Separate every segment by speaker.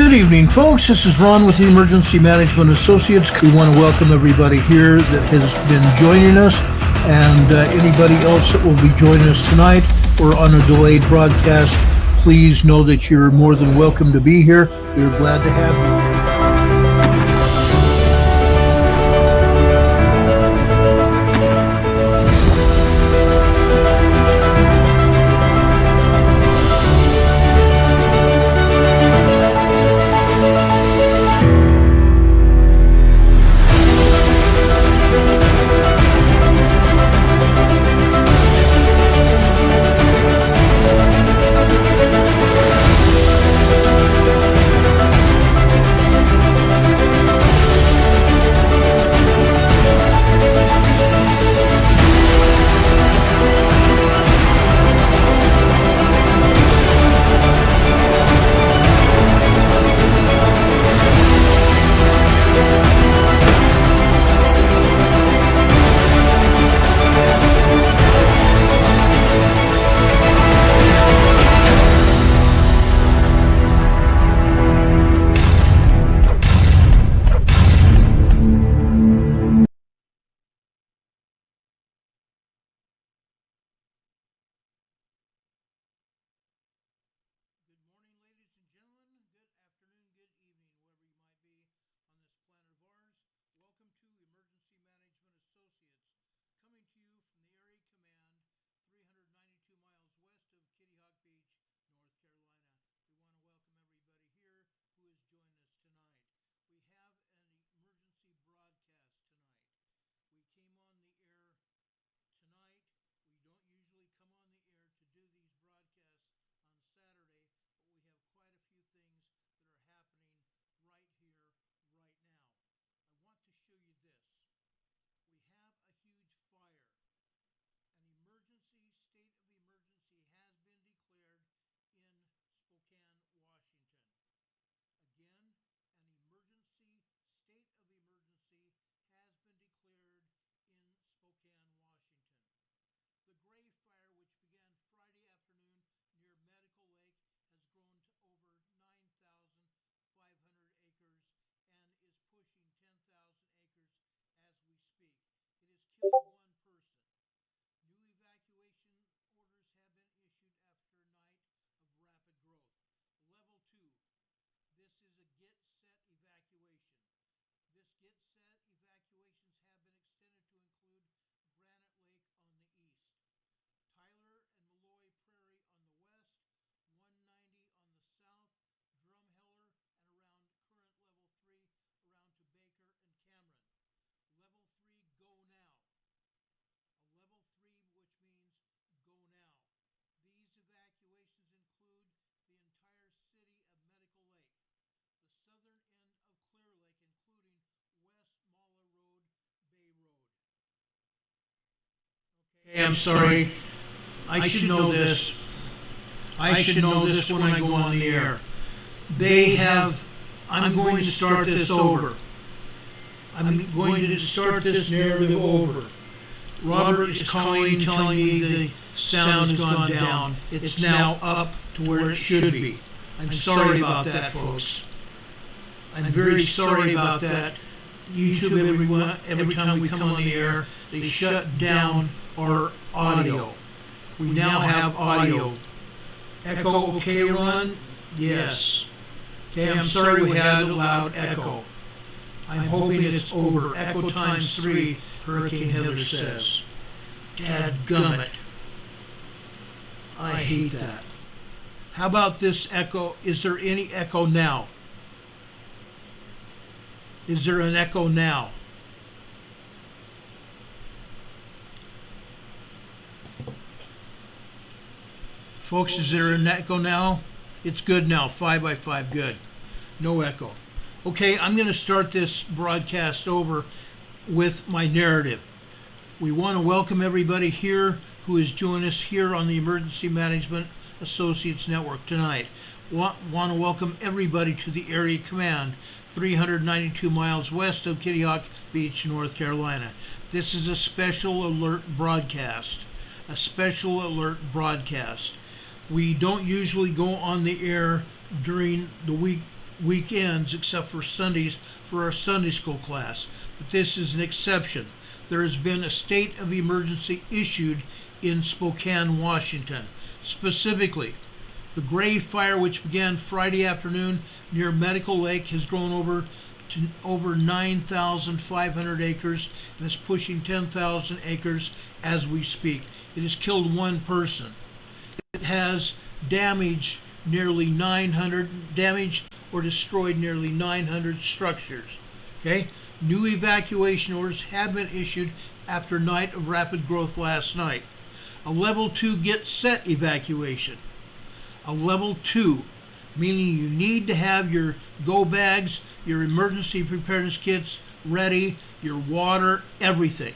Speaker 1: Good evening, folks. This is Ron with the Emergency Management Associates. We want to welcome everybody here that has been joining us, and anybody else that will be joining us tonight or on a delayed broadcast. Please know that you're more than welcome to be here. We're glad to have you. Hey, I'm sorry. I should know this. I should know this when I go on the air. I'm going to start this over. I'm going to start this narrative over. Robert is calling, telling me the sound's gone down. It's now up to where it should be. I'm sorry about that, folks. I'm very sorry about that. YouTube, every time we come on the air, they shut down our audio. We now have audio. Echo okay, Ron? Yes. Okay, I'm sorry we had a loud echo. I'm hoping it's over. Echo times 3, Hurricane Heather says. Dadgummit. I hate that. How about this echo? Is there any echo now? Is there an echo now? Folks, is there an echo now? It's good now, 5 by 5, good. No echo. Okay, I'm going to start this broadcast over with my narrative. We want to welcome everybody here who is joining us here on the Emergency Management Associates Network tonight. Want to welcome everybody to the Area Command, 392 miles west of Kitty Hawk Beach, North Carolina. This is a special alert broadcast. A special alert broadcast. We don't usually go on the air during the week weekends except for Sundays for our Sunday school class. But this is an exception. There has been a state of emergency issued in Spokane, Washington. Specifically, the Gray Fire, which began Friday afternoon near Medical Lake, has grown to over 9,500 acres and is pushing 10,000 acres as we speak. It has killed one person. It has damaged or destroyed nearly 900 structures. Okay? New evacuation orders have been issued after a night of rapid growth last night. A level 2 get set evacuation. A level 2, meaning you need to have your go bags, your emergency preparedness kits ready, your water, everything.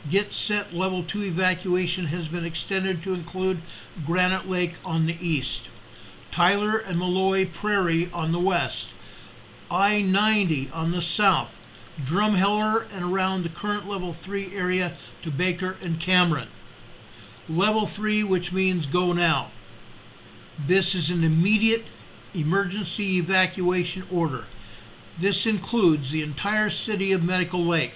Speaker 1: Get set level 2 evacuation has been extended to include Granite Lake on the east, Tyler and Malloy Prairie on the west, I-90 on the south, Drumheller and around the current level 3 area to Baker and Cameron. Level 3, which means go now. This is an immediate emergency evacuation order. This includes the entire city of Medical Lake,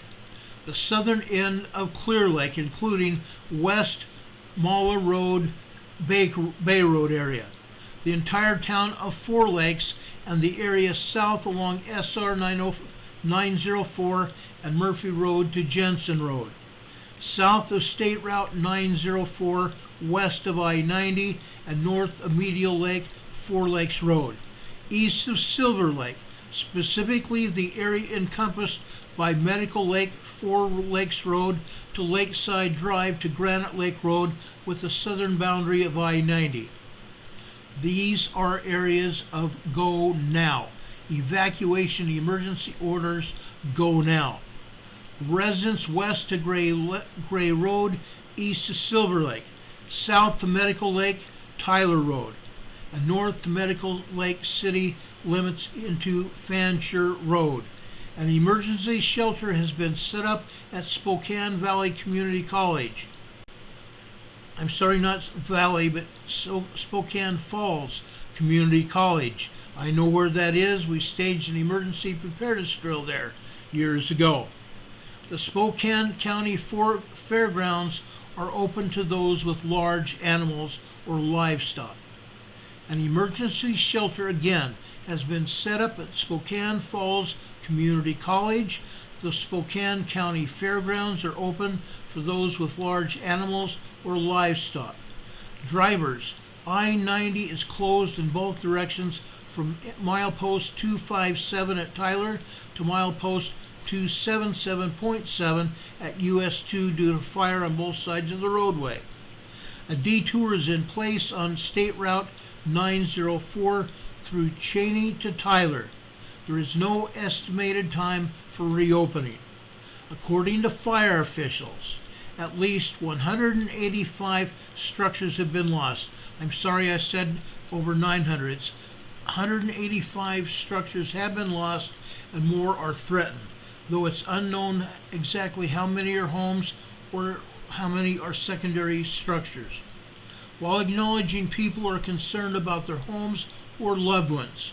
Speaker 1: the southern end of Clear Lake, including West Mala Road, Bay Road area, the entire town of Four Lakes, and the area south along SR 904 and Murphy Road to Jensen Road, south of State Route 904, west of I-90, and north of Medial Lake, Four Lakes Road, east of Silver Lake, specifically the area encompassed by Medical Lake, Four Lakes Road to Lakeside Drive to Granite Lake Road with the southern boundary of I-90. These are areas of go now. Evacuation emergency orders, go now. Residents west to Gray Road, east to Silver Lake, south to Medical Lake, Tyler Road, and north to Medical Lake City limits into Fancher Road. An emergency shelter has been set up at Spokane Valley Community College. I'm sorry, not Valley, but Spokane Falls Community College. I know where that is. We staged an emergency preparedness drill there years ago. The Spokane County Fairgrounds are open to those with large animals or livestock. An emergency shelter, again, has been set up at Spokane Falls Community College. The Spokane County Fairgrounds are open for those with large animals or livestock. Drivers, I-90 is closed in both directions from milepost 257 at Tyler to milepost 277.7 at US2 due to fire on both sides of the roadway. A detour is in place on State Route 904 through Cheney to Tyler. There is no estimated time for reopening. According to fire officials, at least 185 structures have been lost. I'm sorry I said over 900. It's 185 structures have been lost and more are threatened, though it's unknown exactly how many are homes or how many are secondary structures. While acknowledging people are concerned about their homes or loved ones,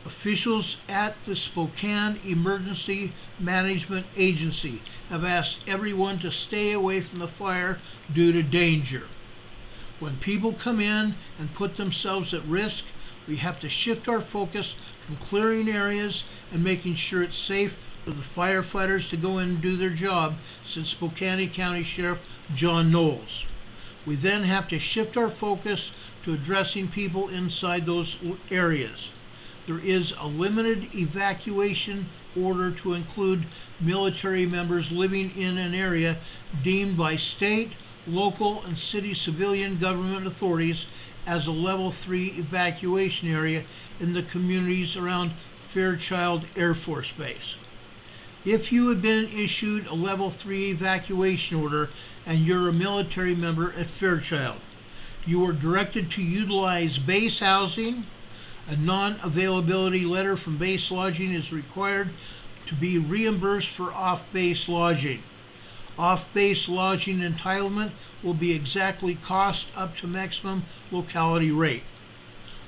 Speaker 1: officials at the Spokane Emergency Management Agency have asked everyone to stay away from the fire due to danger. When people come in and put themselves at risk, we have to shift our focus from clearing areas and making sure it's safe for the firefighters to go in and do their job, said Spokane County Sheriff John Knowles. We then have to shift our focus to addressing people inside those areas. There is a limited evacuation order to include military members living in an area deemed by state, local, and city civilian government authorities as a level 3 evacuation area in the communities around Fairchild Air Force Base. If you have been issued a level 3 evacuation order and you're a military member at Fairchild, you are directed to utilize base housing. A non-availability letter from base lodging is required to be reimbursed for off-base lodging. Off-base lodging entitlement will be exactly cost up to maximum locality rate.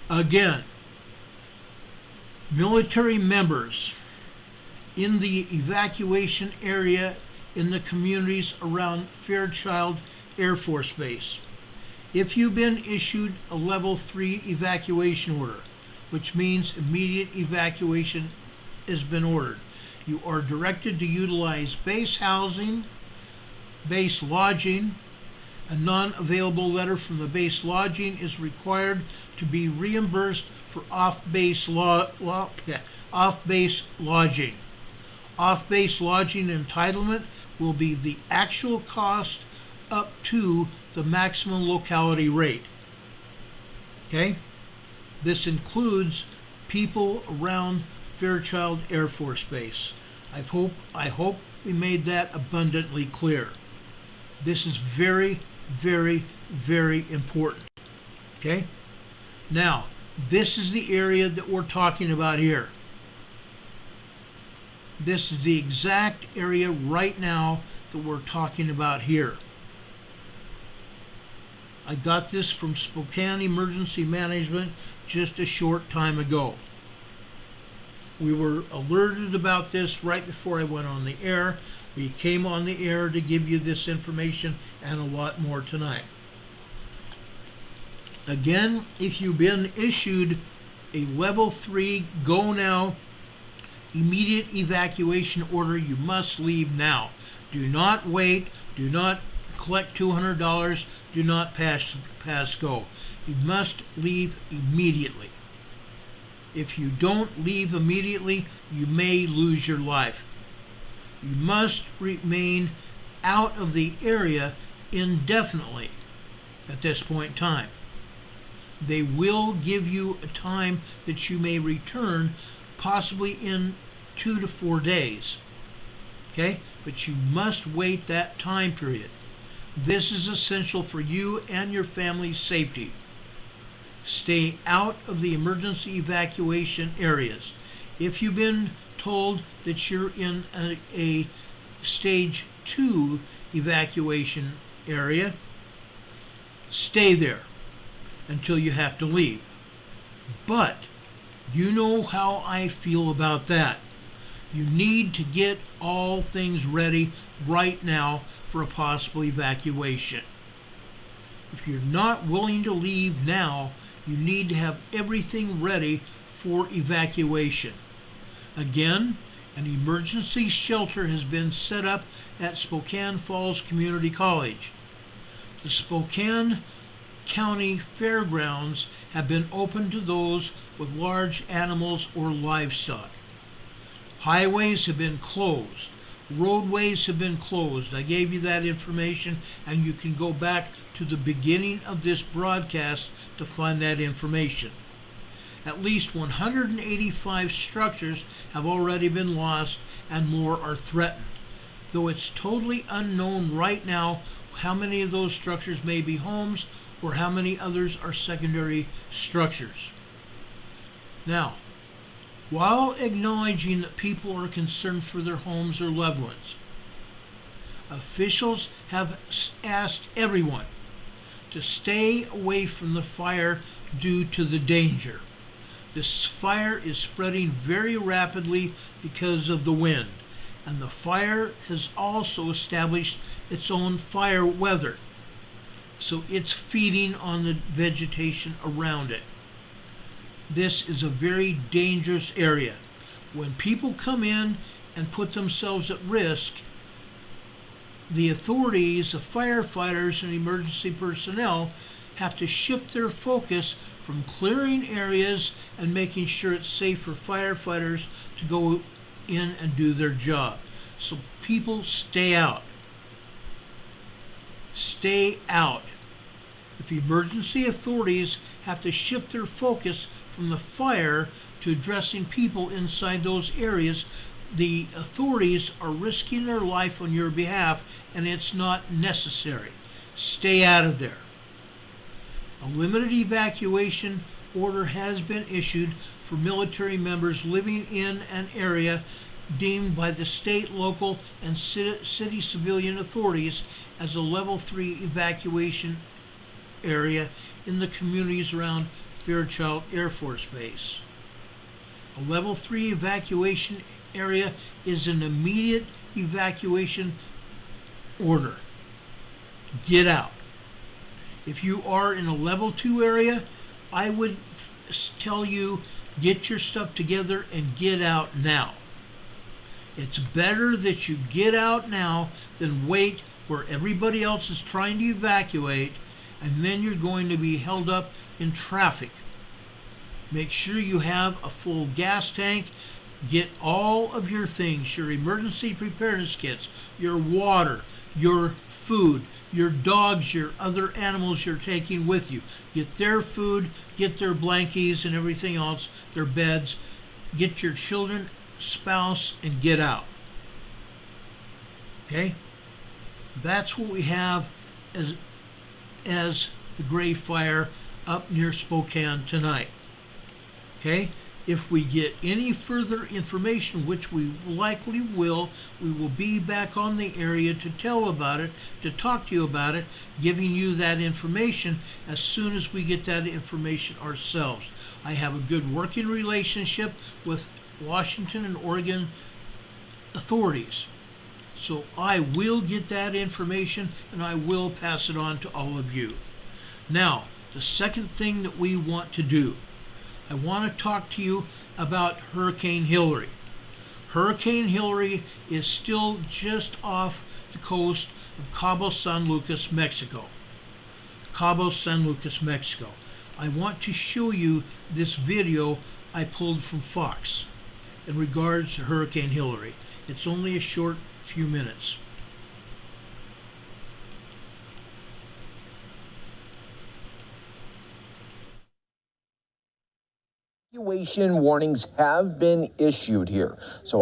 Speaker 1: Again, Military members in the evacuation area in the communities around Fairchild Air Force Base. If you've been issued a level 3 evacuation order, which means immediate evacuation has been ordered, you are directed to utilize base housing, base lodging. A non-available letter from the base lodging is required to be reimbursed for off-base lodging. Off-base lodging entitlement will be the actual cost up to the maximum locality rate. Okay? This includes people around Fairchild Air Force Base. I hope we made that abundantly clear. This is very, very, very important. Okay? Now, this is the area that we're talking about here. This is the exact area right now that we're talking about here. I got this from Spokane Emergency Management just a short time ago. We were alerted about this right before I went on the air. We came on the air to give you this information and a lot more tonight. Again, if you've been issued a level 3 go now immediate evacuation order, you must leave now. Do not wait. Do not collect $200. Do not pass go. You must leave immediately. If you don't leave immediately, you may lose your life. You must remain out of the area indefinitely at this point in time. They will give you a time that you may return, possibly in 2 to 4 days. Okay? But you must wait that time period. This is essential for you and your family's safety. Stay out of the emergency evacuation areas. If you've been told that you're in a stage 2 evacuation area, stay there until you have to leave. But you know how I feel about that. You need to get all things ready right now for a possible evacuation. If you're not willing to leave now, you need to have everything ready for evacuation. Again, an emergency shelter has been set up at Spokane Falls Community College. The Spokane County Fairgrounds have been open to those with large animals or livestock. Highways have been closed. Roadways have been closed. I gave you that information, and you can go back to the beginning of this broadcast to find that information. At least 185 structures have already been lost and more are threatened. Though it's totally unknown right now how many of those structures may be homes or how many others are secondary structures. Now, while acknowledging that people are concerned for their homes or loved ones, officials have asked everyone to stay away from the fire due to the danger. This fire is spreading very rapidly because of the wind, and the fire has also established its own fire weather, so it's feeding on the vegetation around it. This is a very dangerous area. When people come in and put themselves at risk, the authorities, the firefighters and emergency personnel have to shift their focus from clearing areas and making sure it's safe for firefighters to go in and do their job. So people stay out. Stay out. If emergency authorities have to shift their focus from the fire to addressing people inside those areas, the authorities are risking their life on your behalf, and it's not necessary. Stay out of there. A limited evacuation order has been issued for military members living in an area deemed by the state, local, and city civilian authorities as a level 3 evacuation area in the communities around Fairchild Air Force Base. A level 3 evacuation area is an immediate evacuation order. Get out. If you are in a level 2 area, I would tell you, get your stuff together and get out now. It's better that you get out now than wait where everybody else is trying to evacuate, and then you're going to be held up in traffic. Make sure you have a full gas tank. Get all of your things, your emergency preparedness kits, your water, your food, your dogs, your other animals you're taking with you. Get their food, get their blankies and everything else, their beds. Get your children, spouse, and get out. Okay? That's what we have as the gray fire up near Spokane tonight. Okay? If we get any further information, which we likely will, we will be back on the area to tell about it, to talk to you about it, giving you that information as soon as we get that information ourselves. I have a good working relationship with Washington and Oregon authorities. So I will get that information and I will pass it on to all of you. Now, the second thing that we want to do, I want to talk to you about Hurricane Hilery. Hurricane Hilery is still just off the coast of Cabo San Lucas, Mexico. Cabo San Lucas, Mexico. I want to show you this video I pulled from Fox in regards to Hurricane Hilery. It's only a short few minutes.
Speaker 2: Evacuation warnings have been issued here. So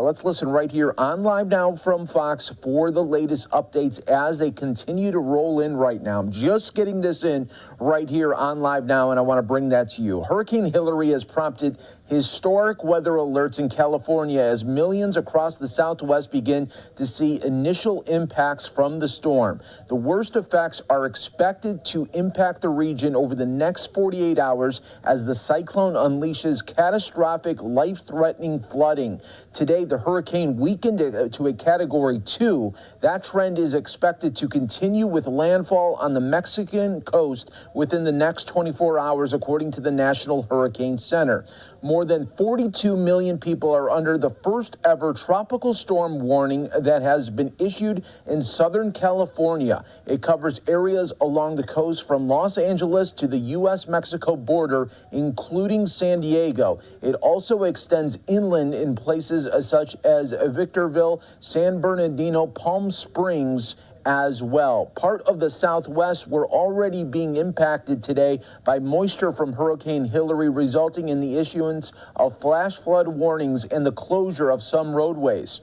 Speaker 2: let's listen right here on Live Now from Fox for the latest updates as they continue to roll in right now. I'm just getting this in right here on Live Now, and I want to bring that to you. Hurricane Hilery has prompted historic weather alerts in California as millions across the Southwest begin to see initial impacts from the storm. The worst effects are expected to impact the region over the next 48 hours as the cyclone unleashes catastrophic, life-threatening flooding. Today, the hurricane weakened to a Category 2. That trend is expected to continue with landfall on the Mexican coast within the next 24 hours, according to the National Hurricane Center. More than 42 million people are under the first ever tropical storm warning that has been issued in Southern California. It covers areas along the coast from Los Angeles to the U.S.-Mexico border, including San Diego. It also extends inland in places such as Victorville, San Bernardino, Palm Springs, as well. Part of the Southwest were already being impacted today by moisture from Hurricane Hilery, resulting in the issuance of flash flood warnings and the closure of some roadways.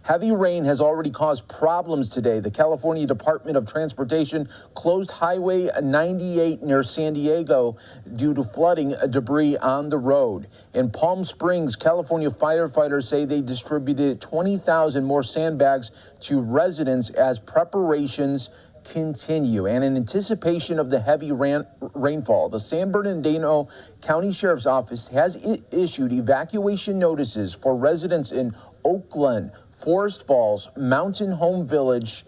Speaker 2: Heavy rain has already caused problems today. The California Department of Transportation closed Highway 98 near San Diego due to flooding debris on the road. In Palm Springs, California firefighters say they distributed 20,000 more sandbags to residents as preparations continue. And in anticipation of the heavy rainfall, the San Bernardino County Sheriff's Office has issued evacuation notices for residents in Oakland, Forest Falls, Mountain Home Village.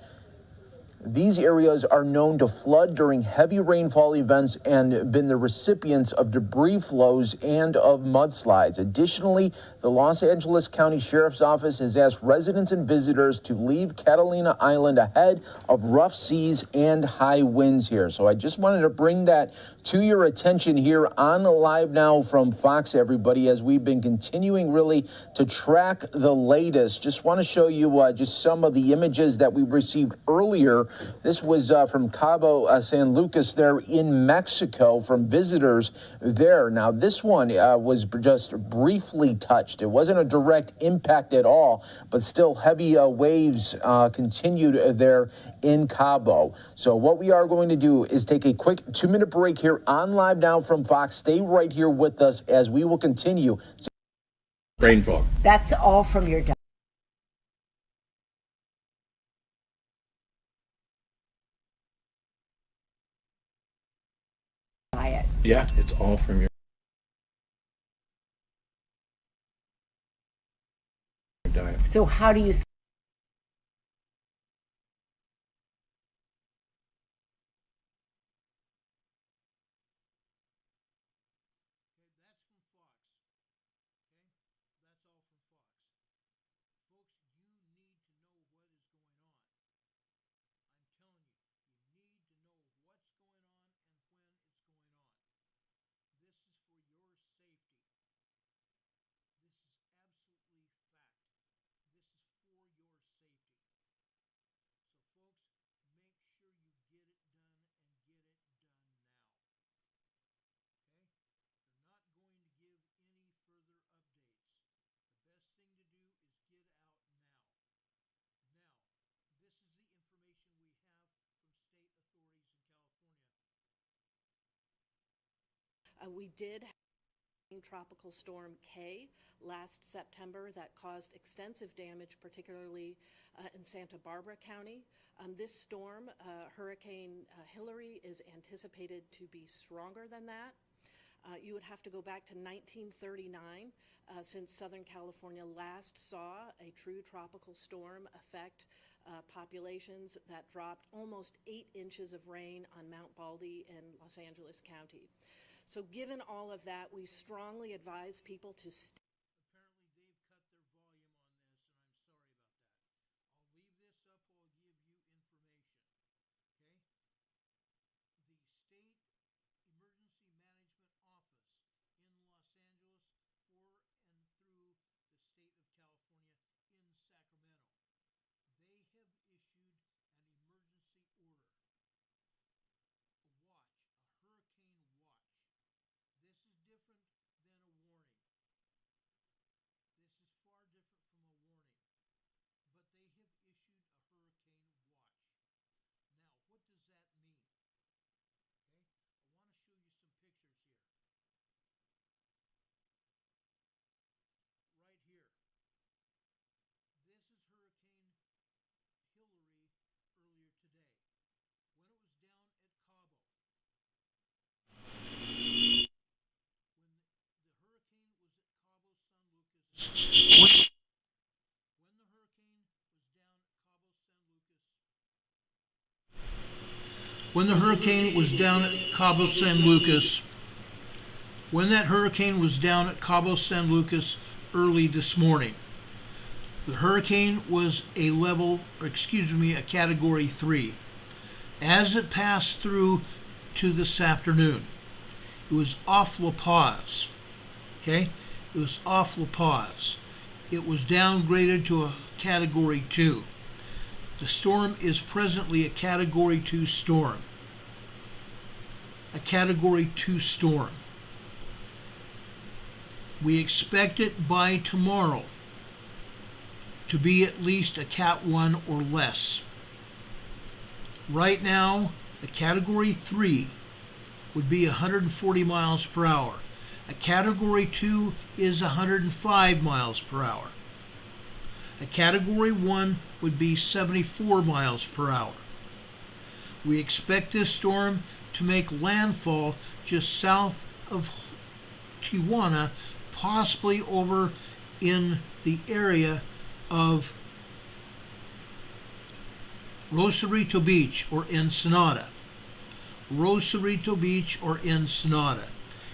Speaker 2: These areas are known to flood during heavy rainfall events and been the recipients of debris flows and of mudslides. Additionally, the Los Angeles County Sheriff's Office has asked residents and visitors to leave Catalina Island ahead of rough seas and high winds here. So I just wanted to bring that to your attention here on Live Now from Fox, everybody, as we've been continuing really to track the latest. Just want to show you just some of the images that we received earlier. This was from Cabo San Lucas there in Mexico from visitors there. Now, this one was just briefly touched. It wasn't a direct impact at all, but still heavy waves continued there in Cabo. So what we are going to do is take a quick 2-minute break here on Live Now from Fox. Stay right here with us as we will continue.
Speaker 3: Rainfall.
Speaker 4: That's all from your diet.
Speaker 3: Yeah, it's all from your die.
Speaker 4: So how do you
Speaker 1: That's from Fox. Okay? That's all from Fox. Folks, you need to know what is going on. I'm telling you, you need to know what's going on and when it's going on. This is for your safety. This is absolutely fact. This is for your safety. So folks, make sure you get it done and get it done now. Okay? They're not going to give any further updates. The best thing to do is get out now. Now, this is the information we have from state authorities in California.
Speaker 5: We did have Tropical Storm K last September that caused extensive damage, particularly in Santa Barbara County. This storm, Hurricane Hilery, is anticipated to be stronger than that. You would have to go back to 1939 since Southern California last saw a true tropical storm affect populations that dropped almost 8 inches of rain on Mount Baldy in Los Angeles County. So given all of that, we strongly advise people to stay.
Speaker 1: Apparently they've cut their volume on this, and I'm sorry about that. I'll leave this up while I give you information. Okay? The State Emergency Management Office in Los Angeles for and through the state of California in Sacramento. They have issued an emergency order. A watch, a hurricane watch. This is different than a warning. This is far different from a warning. But they have issued a hurricane watch. Now, what does that mean? Okay, I want to show you some pictures here. Right here. This is Hurricane Hilery earlier today. When it was down at Cabo. When the hurricane was at Cabo San Lucas. When the hurricane was down at Cabo San Lucas. When the hurricane was down at Cabo San Lucas. When that hurricane was down at Cabo San Lucas early this morning. The hurricane was a category 3. As it passed through to this afternoon, it was off La Paz. Okay? It was off La Paz. It was downgraded to a category 2. The storm is presently a category 2 storm. A category 2 storm. We expect it by tomorrow to be at least a Cat 1 or less. Right now, a category 3 would be 140 miles per hour. A category 2 is 105 miles per hour. A category 1 would be 74 miles per hour. We expect this storm to make landfall just south of Tijuana, possibly over in the area of Rosarito Beach or Ensenada. Rosarito Beach or Ensenada.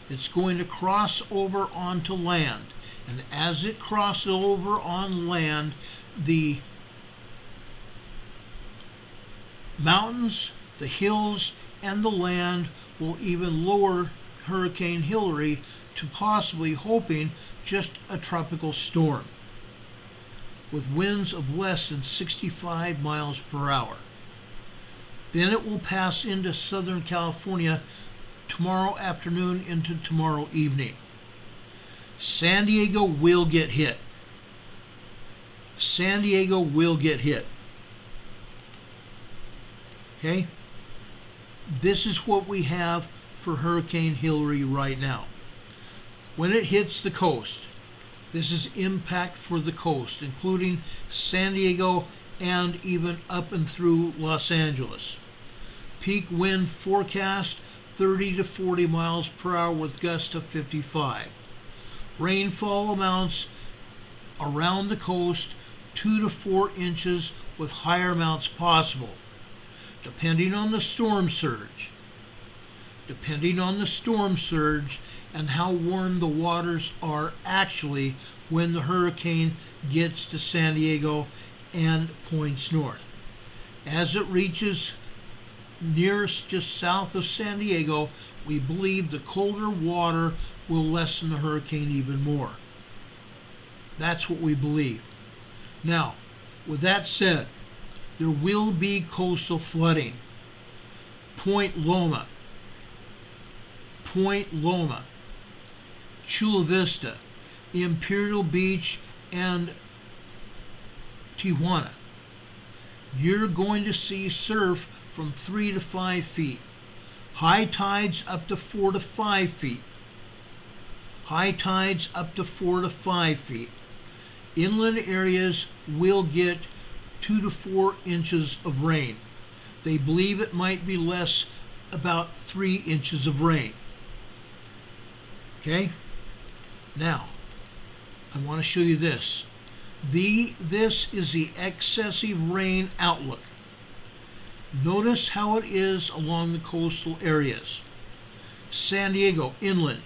Speaker 1: It's going to cross over onto land, and as it crosses over on land, the mountains, the hills, and the land will even lower Hurricane Hilery to possibly hoping just a tropical storm with winds of less than 65 miles per hour. Then it will pass into Southern California tomorrow afternoon into tomorrow evening. San Diego will get hit. San Diego will get hit. Okay? This is what we have for Hurricane Hilery right now. When it hits the coast, this is impact for the coast, including San Diego and even up and through Los Angeles. Peak wind forecast 30 to 40 miles per hour with gusts of 55. Rainfall amounts around the coast 2 to 4 inches with higher amounts possible, depending on the storm surge. Depending on the storm surge and how warm the waters are actually when the hurricane gets to San Diego and points north. As it reaches nearest just south of San Diego, we believe the colder water will lessen the hurricane even more. That's what we believe. Now, with that said, there will be coastal flooding. Point Loma, Chula Vista, Imperial Beach, and Tijuana. You're going to see surf from 3 to 5 feet. High tides up to 4 to 5 feet. High tides up to 4 to 5 feet. Inland areas will get 2 to 4 inches of rain. They believe it might be less, about 3 inches of rain. Okay? Now, I want to show you this. This is the excessive rain outlook. Notice how it is along the coastal areas. San Diego inland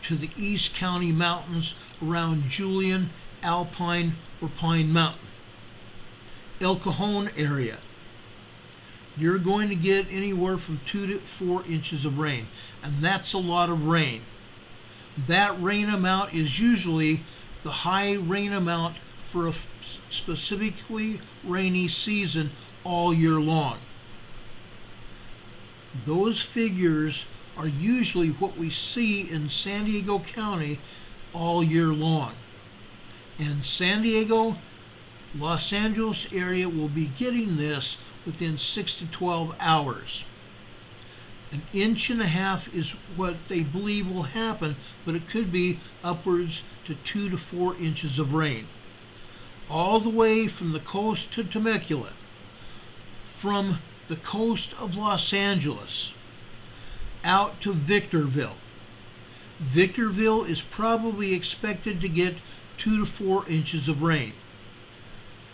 Speaker 1: to the East County mountains around Julian, Alpine, or Pine Mountain. El Cajon area. You're going to get anywhere from 2 to 4 inches of rain, and that's a lot of rain. That rain amount is usually the high rain amount for a specifically rainy season all year long. Those figures are usually what we see in San Diego County all year long. And San Diego, Los Angeles area will be getting this within 6 to 12 hours. 1.5 inches is what they believe will happen, but it could be upwards to 2 to 4 inches of rain. All the way from the coast to Temecula, from the coast of Los Angeles out to Victorville. Victorville is probably expected to get 2 to 4 inches of rain.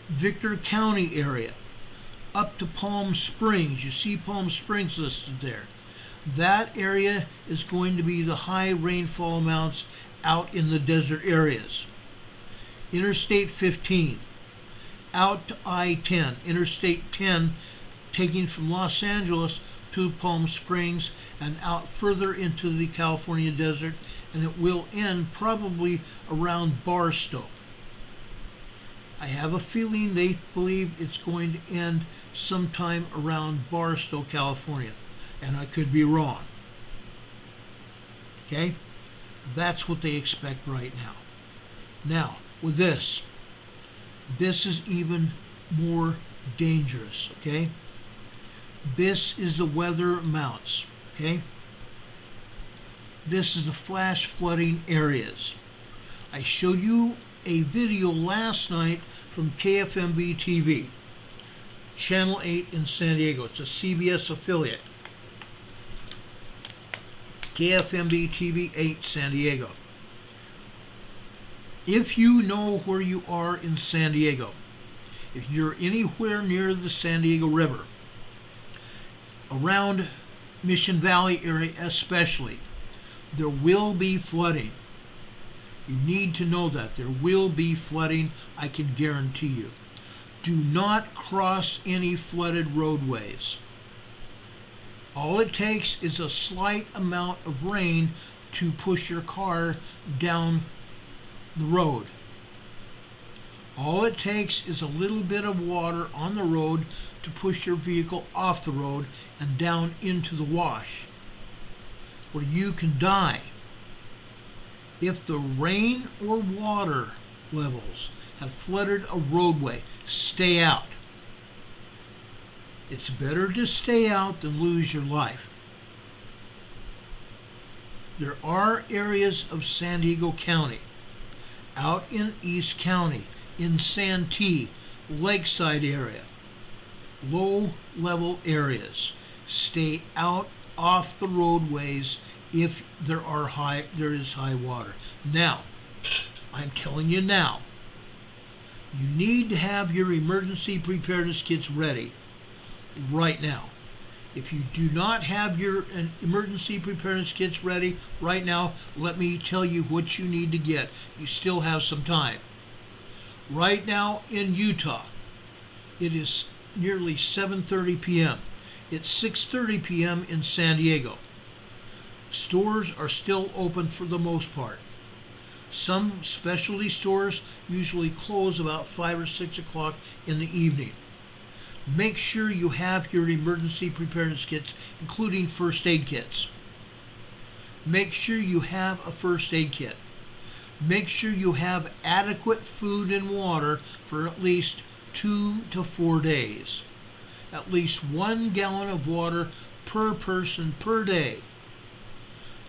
Speaker 1: Victor County area up to Palm Springs. You see Palm Springs listed there. That area is going to be the high rainfall amounts out in the desert areas. Interstate 15 out to I-10. Interstate 10 taking from Los Angeles to Palm Springs and out further into the California desert, and it will end probably around Barstow. I have a feeling they believe it's going to end sometime around Barstow, California, and I could be wrong. Okay? That's what they expect right now. Now, with this is even more dangerous, okay? This is the weather amounts, okay? This is the flash flooding areas. I showed you a video last night from KFMB TV, Channel 8 in San Diego. It's a CBS affiliate. KFMB TV 8 San Diego. If you know where you are in San Diego, if you're anywhere near the San Diego River, around Mission Valley area especially, there will be flooding. You need to know that. There will be flooding, I can guarantee you. Do not cross any flooded roadways. All it takes is a slight amount of rain to push your car down the road. All it takes is a little bit of water on the road to push your vehicle off the road and down into the wash, where you can die. If the rain or water levels have flooded a roadway, stay out. It's better to stay out than lose your life. There are areas of San Diego County, out in East County, in Santee, Lakeside area, low-level areas. Stay out off the roadways if there is high water. Now, I'm telling you now, You need to have your emergency preparedness kits ready right now. If you do not have your emergency preparedness kits ready right now, let me tell you what you need to get. You still have some time. Right now in Utah, it is nearly 7:30 p.m. It's 6:30 p.m. in San Diego. Stores are still open for the most part. Some specialty stores usually close about 5 or 6 o'clock in the evening. Make sure you have your emergency preparedness kits, including first aid kits. Make sure you have a first aid kit. Make sure you have adequate food and water for at least 2 to 4 days. At least 1 gallon of water per person per day.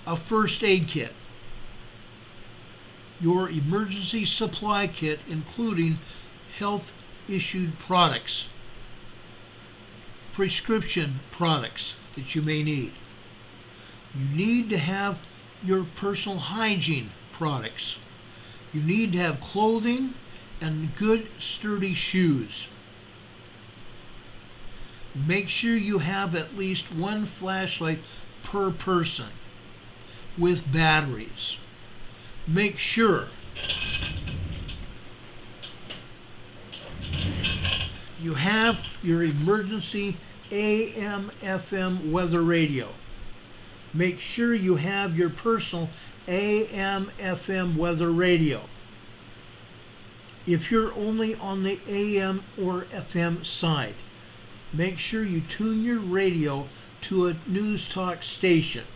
Speaker 1: A first aid kit. Your emergency supply kit, including health issued products, prescription products that you may need. You need to have your personal hygiene products. You need to have clothing and good sturdy shoes. Make sure you have at least 1 flashlight per person with batteries. Make sure you have your emergency AM/FM weather radio. Make sure you have your personal AM/FM weather radio. If you're only on the AM or FM side, make sure you tune your radio to a news talk station.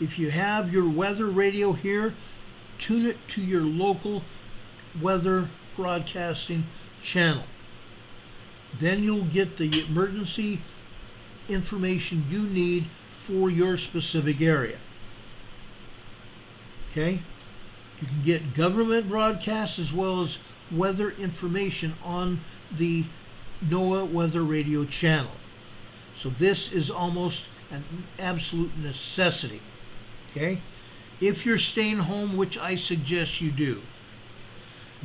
Speaker 1: If you have your weather radio here, tune it to your local weather broadcasting channel. Then you'll get the emergency information you need for your specific area. Okay? You can get government broadcasts as well as weather information on the NOAA Weather Radio channel. So this is almost an absolute necessity. Okay? If you're staying home, which I suggest you do,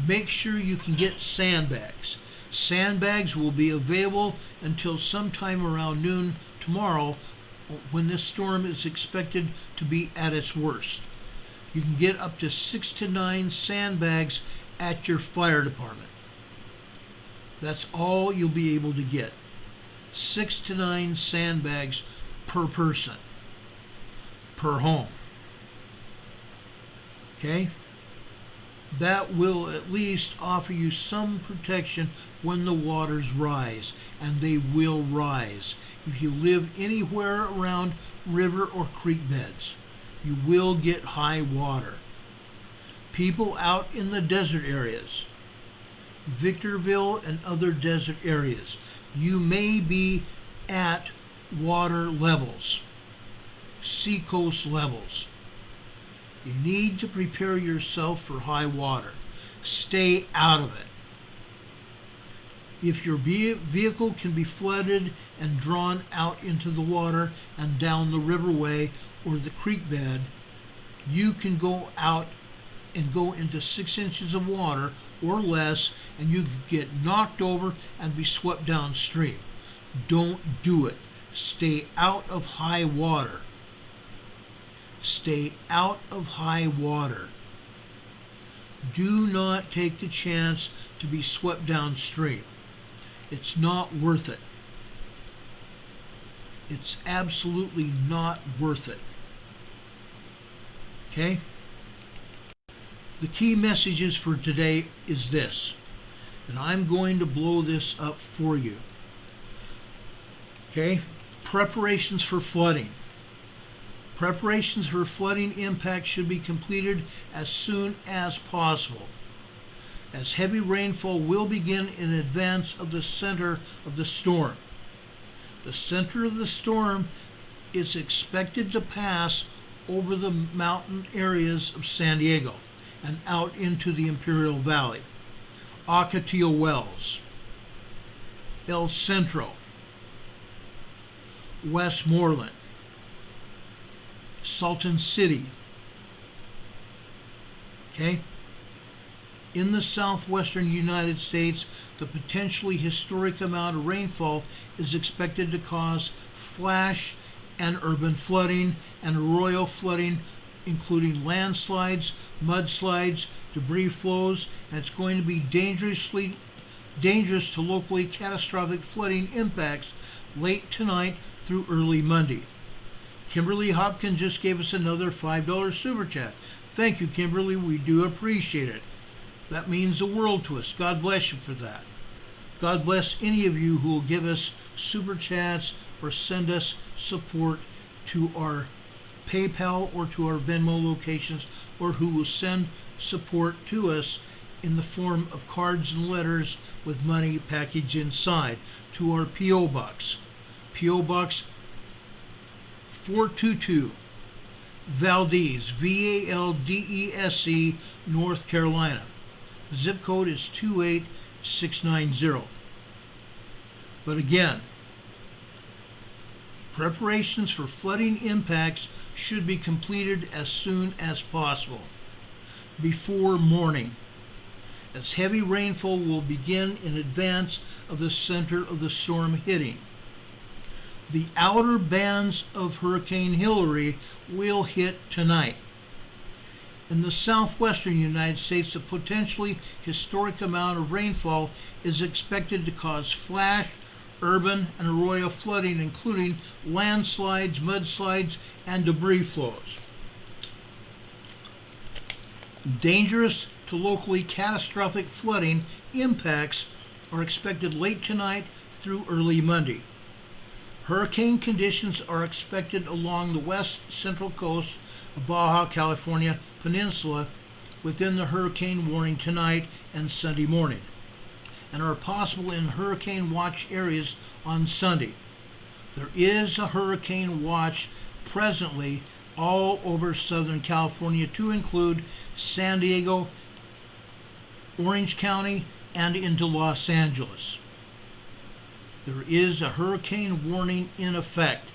Speaker 1: make sure you can get sandbags. Sandbags will be available until sometime around noon tomorrow, when this storm is expected to be at its worst. You can get up to 6 to 9 sandbags at your fire department. That's all you'll be able to get. 6 to 9 sandbags per person, per home. Okay? That will at least offer you some protection when the waters rise, and they will rise. If you live anywhere around river or creek beds, you will get high water. People out in the desert areas, Victorville and other desert areas, you may be at water levels, seacoast levels. You need to prepare yourself for high water. Stay out of it. If your vehicle can be flooded and drawn out into the water and down the riverway or the creek bed, you can go out and go into 6 inches of water or less, and you can get knocked over and be swept downstream. Don't do it. Stay out of high water. Stay out of high water. Do not take the chance to be swept downstream. It's not worth it. It's absolutely not worth it. Okay? The key messages for today is this, and I'm going to blow this up for you. Okay? Preparations for flooding. Preparations for flooding impact should be completed as soon as possible, as heavy rainfall will begin in advance of the center of the storm. The center of the storm is expected to pass over the mountain areas of San Diego and out into the Imperial Valley, Ocotillo Wells, El Centro, Westmoreland, Salton City. Okay? In the southwestern United States, the potentially historic amount of rainfall is expected to cause flash and urban flooding and arroyo flooding, including landslides, mudslides, debris flows, and it's going to be dangerous to locally catastrophic flooding impacts late tonight through early Monday. Kimberly Hopkins just gave us another $5 super chat. Thank you, Kimberly. We do appreciate it. That means the world to us. God bless you for that. God bless any of you who will give us super chats or send us support to our PayPal or to our Venmo locations, or who will send support to us in the form of cards and letters with money packaged inside to our P.O. Box. P.O. Box 422, Valdese, Valdese, North Carolina. Zip code is 28690. But again, preparations for flooding impacts should be completed as soon as possible, before morning, as heavy rainfall will begin in advance of the center of the storm hitting. The outer bands of Hurricane Hilery will hit tonight. In the southwestern United States, a potentially historic amount of rainfall is expected to cause flash, urban, and arroyo flooding, including landslides, mudslides, and debris flows. Dangerous to locally catastrophic flooding impacts are expected late tonight through early Monday. Hurricane conditions are expected along the west central coast of Baja California Peninsula within the hurricane warning tonight and Sunday morning, and are possible in hurricane watch areas on Sunday. There is a hurricane watch presently all over Southern California, to include San Diego, Orange County, and into Los Angeles. There is a hurricane warning in effect.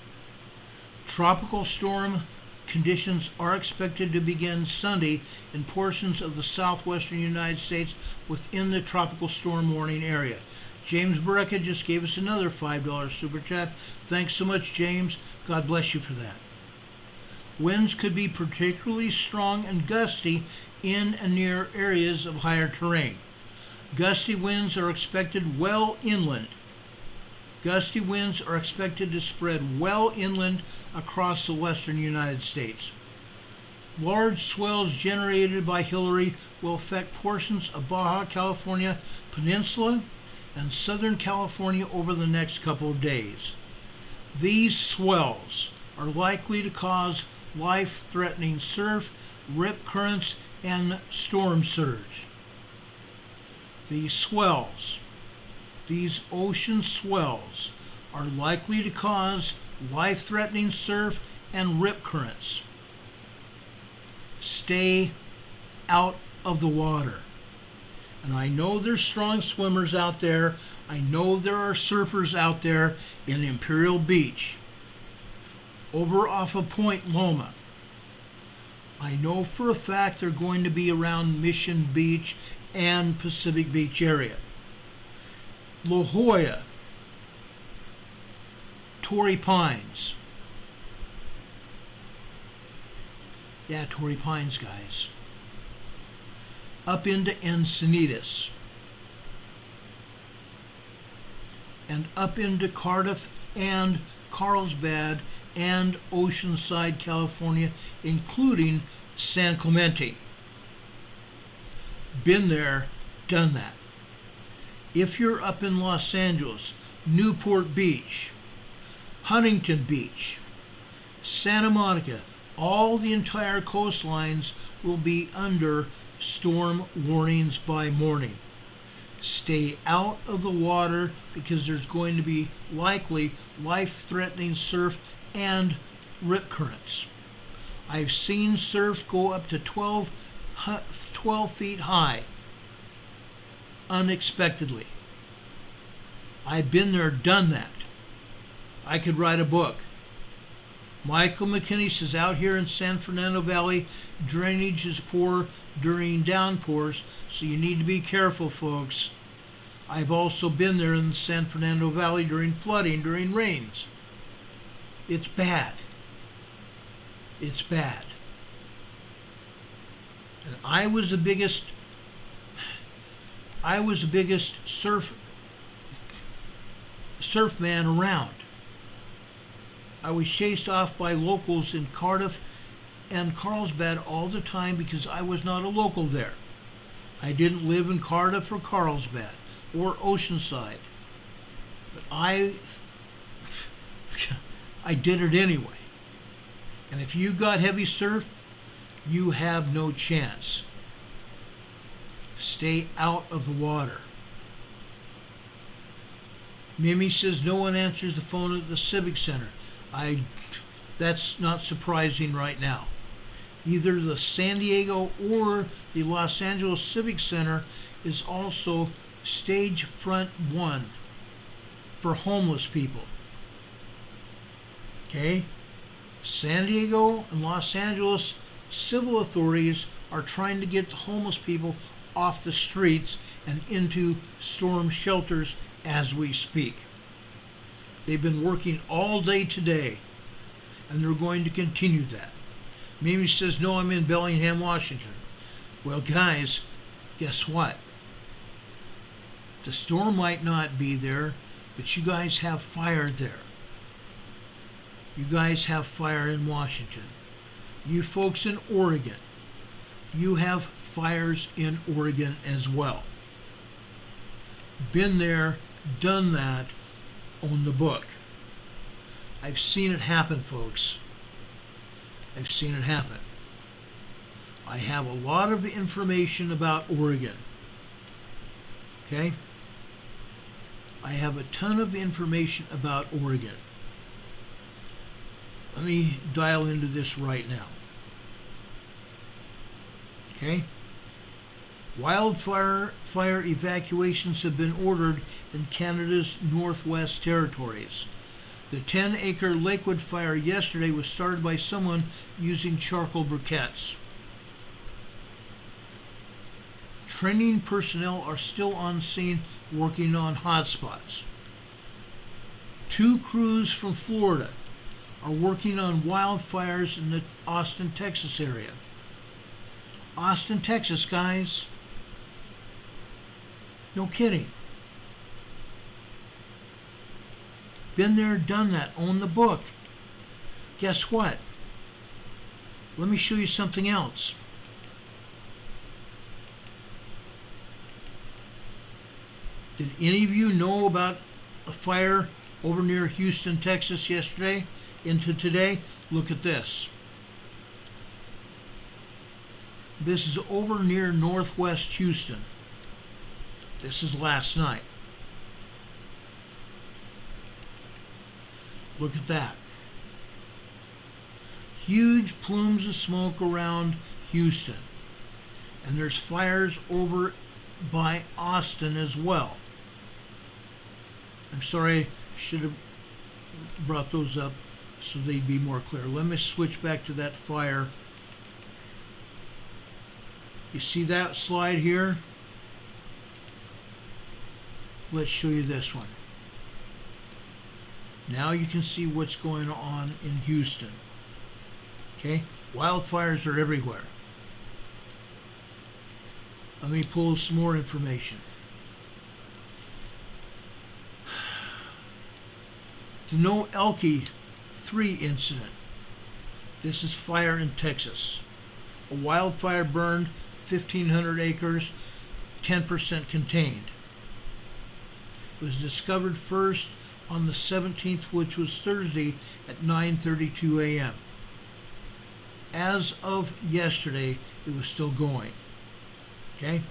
Speaker 1: Tropical storm conditions are expected to begin Sunday in portions of the southwestern United States within the tropical storm warning area. James Barreca just gave us another $5 super chat. Thanks so much, James. God bless you for that. Winds could be particularly strong and gusty in and near areas of higher terrain. Gusty winds are expected well inland. Gusty winds are expected to spread well inland across the western United States. Large swells generated by Hilery will affect portions of Baja California Peninsula and Southern California over the next couple of days. These swells are likely to cause life-threatening surf, rip currents, and storm surge. These ocean swells are likely to cause life-threatening surf and rip currents. Stay out of the water. And I know there's strong swimmers out there. I know there are surfers out there in Imperial Beach, over off of Point Loma. I know for a fact they're going to be around Mission Beach and Pacific Beach area. La Jolla, Torrey Pines. Yeah, Torrey Pines, guys. Up into Encinitas. And up into Cardiff and Carlsbad and Oceanside, California, including San Clemente. Been there, done that. If you're up in Los Angeles, Newport Beach, Huntington Beach, Santa Monica, all the entire coastlines will be under storm warnings by morning. Stay out of the water because there's going to be likely life-threatening surf and rip currents. I've seen surf go up to 12 feet high unexpectedly. I've been there, done that. I could write a book. Michael McKinney says out here in San Fernando Valley, drainage is poor during downpours, so you need to be careful, folks. I've also been there in the San Fernando Valley during flooding, during rains. It's bad. It's bad. And I was the biggest surf man around. I was chased off by locals in Cardiff and Carlsbad all the time because I was not a local there. I didn't live in Cardiff or Carlsbad or Oceanside. But I did it anyway. And if you got heavy surf, you have no chance. Stay out of the water. Mimi says no one answers the phone at the Civic Center. That's not surprising right now. Either the San Diego or the Los Angeles Civic Center is also stage front 1 for homeless people. Okay? San Diego and Los Angeles civil authorities are trying to get the homeless people off the streets and into storm shelters as we speak. They've been working all day today, and they're going to continue that. Mimi says, no, I'm in Bellingham, Washington. Well, guys, guess what? The storm might not be there, but you guys have fire there. You guys have fire in Washington. You folks in Oregon, you have fires in Oregon as well. Been there, done that, on the book. I've seen it happen, folks. I've seen it happen. I have a lot of information about Oregon. Okay? I have a ton of information about Oregon. Let me dial into this right now. Okay? Wildfire evacuations have been ordered in Canada's Northwest Territories. The 10-acre Lakewood fire yesterday was started by someone using charcoal briquettes. Training personnel are still on scene working on hotspots. 2 crews from Florida are working on wildfires in the Austin, Texas area. Austin, Texas, guys. No kidding. Been there, done that, own the book. Guess what? Let me show you something else. Did any of you know about a fire over near Houston, Texas yesterday into today? Look at this. This is over near northwest Houston. This is last night. Look at that. Huge plumes of smoke around Houston. And there's fires over by Austin as well. I'm sorry, I should have brought those up so they'd be more clear. Let me switch back to that fire. You see that slide here? Let's show you this one. Now you can see what's going on in Houston. Okay? Wildfires are everywhere. Let me pull some more information. The No Elky 3 incident. This is fire in Texas. A wildfire burned 1,500 acres, 10% contained. It was discovered first on the 17th, which was Thursday at 9:32 a.m. As of yesterday, it was still going. Okay?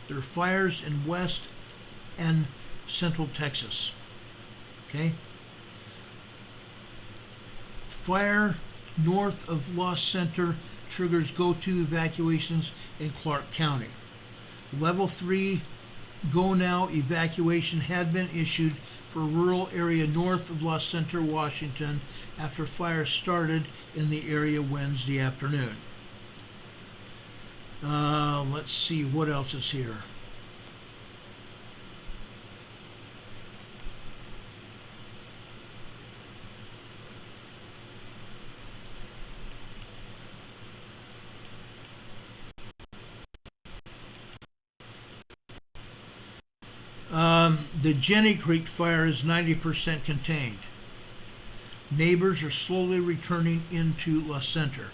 Speaker 1: There are fires in West and Central Texas. Okay? Fire north of Lost Center triggers go-to evacuations in Clark County. Level 3 Go now evacuation had been issued for a rural area north of La Center, Washington, after fire started in the area Wednesday afternoon. Let's see what else is here. The Jenny Creek fire is 90% contained. Neighbors are slowly returning into La Center.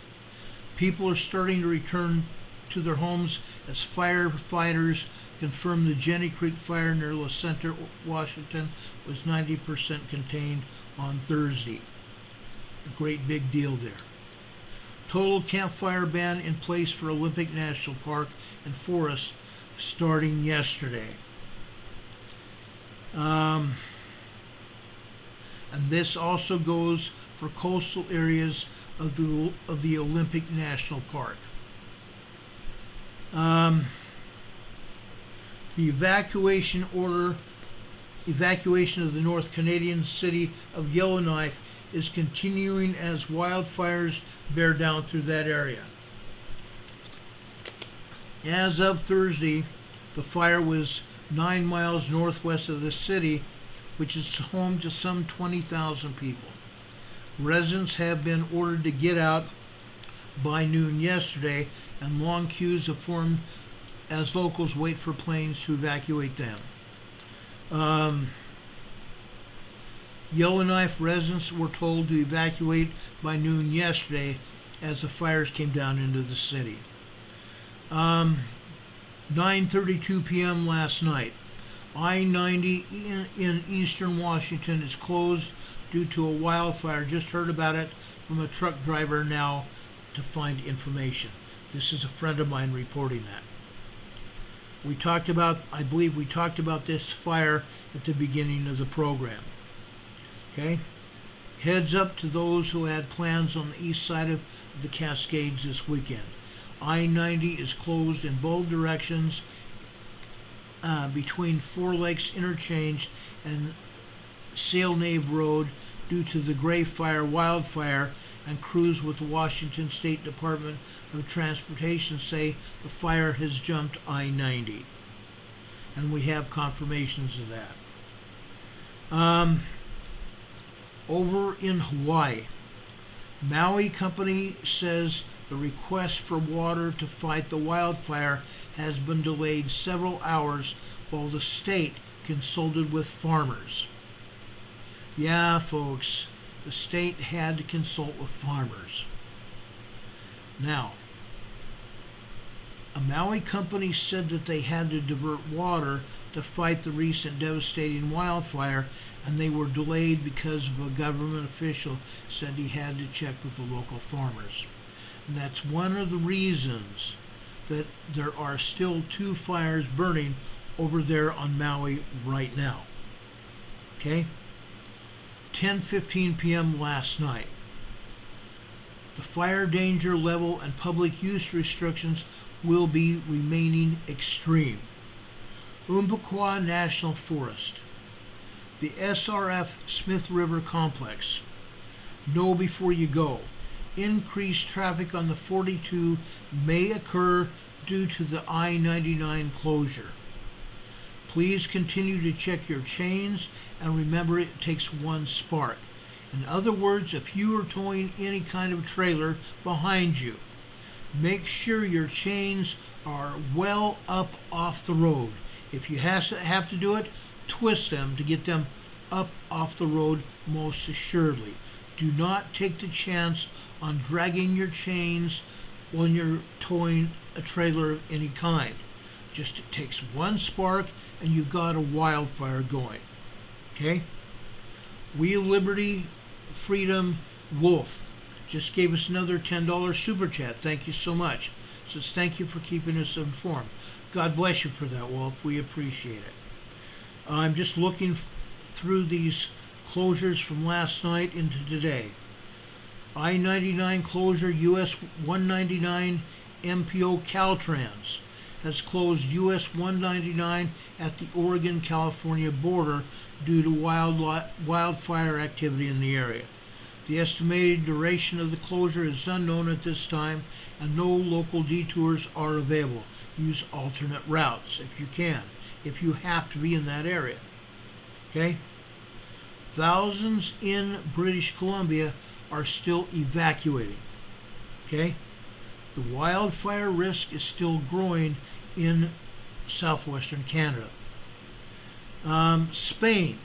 Speaker 1: People are starting to return to their homes as firefighters confirm the Jenny Creek fire near La Center, Washington was 90% contained on Thursday. A great big deal there. Total campfire ban in place for Olympic National Park and Forest starting yesterday. And this also goes for coastal areas of the Olympic National Park. The evacuation of the North Canadian city of Yellowknife is continuing as wildfires bear down through that area. As of Thursday, the fire was 9 miles northwest of the city, which is home to some 20,000 people. Residents have been ordered to get out by noon yesterday, and long queues have formed as locals wait for planes to evacuate them. Yellowknife residents were told to evacuate by noon yesterday as the fires came down into the city. 9:32 p.m. last night. I-90 in eastern Washington is closed due to a wildfire. Just heard about it from a truck driver now to find information. This is a friend of mine reporting that. I believe we talked about this fire at the beginning of the program. Okay? Heads up to those who had plans on the east side of the Cascades this weekend. I-90 is closed in both directions between Four Lakes Interchange and Sailnave Road due to the Gray Fire wildfire, and crews with the Washington State Department of Transportation say the fire has jumped I-90. And we have confirmations of that. Over in Hawaii, Maui company says the request for water to fight the wildfire has been delayed several hours while the state consulted with farmers. Yeah, folks, the state had to consult with farmers. Now, a Maui company said that they had to divert water to fight the recent devastating wildfire, and they were delayed because of a government official said he had to check with the local farmers. And that's one of the reasons that there are still 2 fires burning over there on Maui right now. Okay? 10:15 p.m. last night. The fire danger level and public use restrictions will be remaining extreme. Umpqua National Forest, the SRF Smith River Complex. Know before you go. Increased traffic on the 42 may occur due to the I-99 closure. Please continue to check your chains, and remember it takes 1 spark. In other words, if you are towing any kind of trailer behind you, make sure your chains are well up off the road. If you have to do it, twist them to get them up off the road most assuredly. Do not take the chance on dragging your chains when you're towing a trailer of any kind. Just it takes 1 spark and you've got a wildfire going. Okay? We Liberty Freedom Wolf just gave us another $10 super chat. Thank you so much. Says thank you for keeping us informed. God bless you for that, Wolf. We appreciate it. I'm just looking through these closures from last night into today. I-99 closure, US 199 MPO Caltrans has closed US 199 at the Oregon-California border due to wildfire activity in the area. The estimated duration of the closure is unknown at this time, and no local detours are available. Use alternate routes if you can, if you have to be in that area. Okay? Thousands in British Columbia are still evacuating. Okay? The wildfire risk is still growing in southwestern Canada. Spain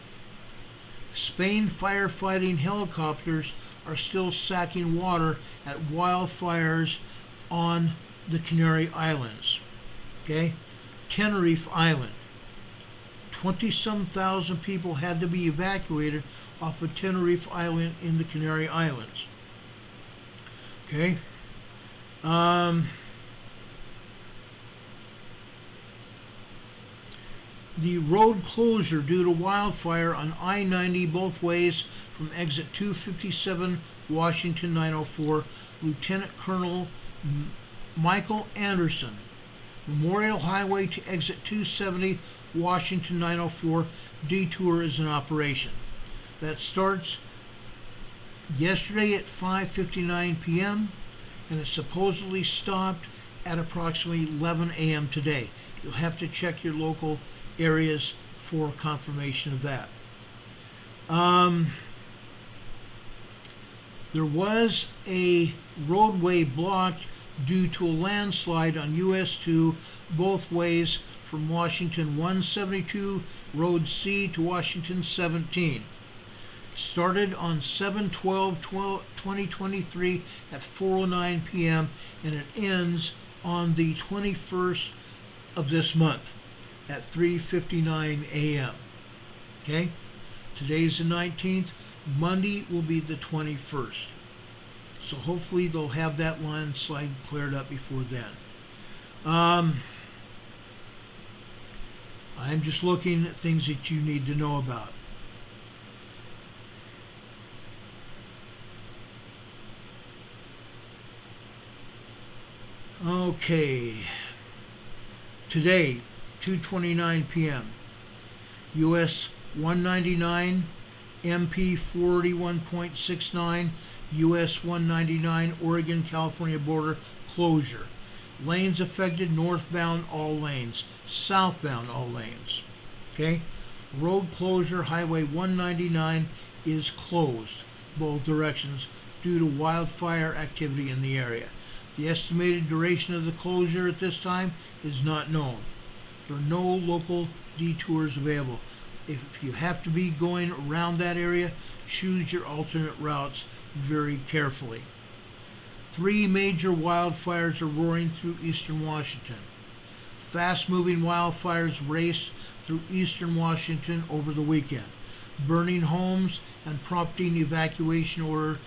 Speaker 1: firefighting helicopters are still sacking water at wildfires on the Canary Islands. Okay? Tenerife Island. 20-some thousand people had to be evacuated off of Tenerife Island in the Canary Islands. Okay? The road closure due to wildfire on I-90 both ways from exit 257 Washington 904, Lieutenant Colonel Michael Anderson. Memorial Highway to exit 270 Washington 904 detour is in operation. That starts yesterday at 5:59 p.m. and it supposedly stopped at approximately 11 a.m. today. You'll have to check your local areas for confirmation of that. There was a roadway blocked due to a landslide on US 2 both ways from Washington 172 Road C to Washington 17. Started on 7/12/2023 at 4:09 p.m. and it ends on the 21st of this month at 3:59 a.m. Okay? Today's the 19th. Monday will be the 21st. So hopefully they'll have that landslide cleared up before then. I'm just looking at things that you need to know about. Okay. Today, 2:29 p.m. US 199 MP 41.69 US 199 Oregon California border closure. Lanes affected: northbound all lanes, southbound all lanes. Okay? Road closure, Highway 199 is closed both directions due to wildfire activity in the area. The estimated duration of the closure at this time is not known. There are no local detours available. If you have to be going around that area, choose your alternate routes very carefully. 3 major wildfires are roaring through eastern Washington. Fast-moving wildfires race through eastern Washington over the weekend, burning homes and prompting evacuation order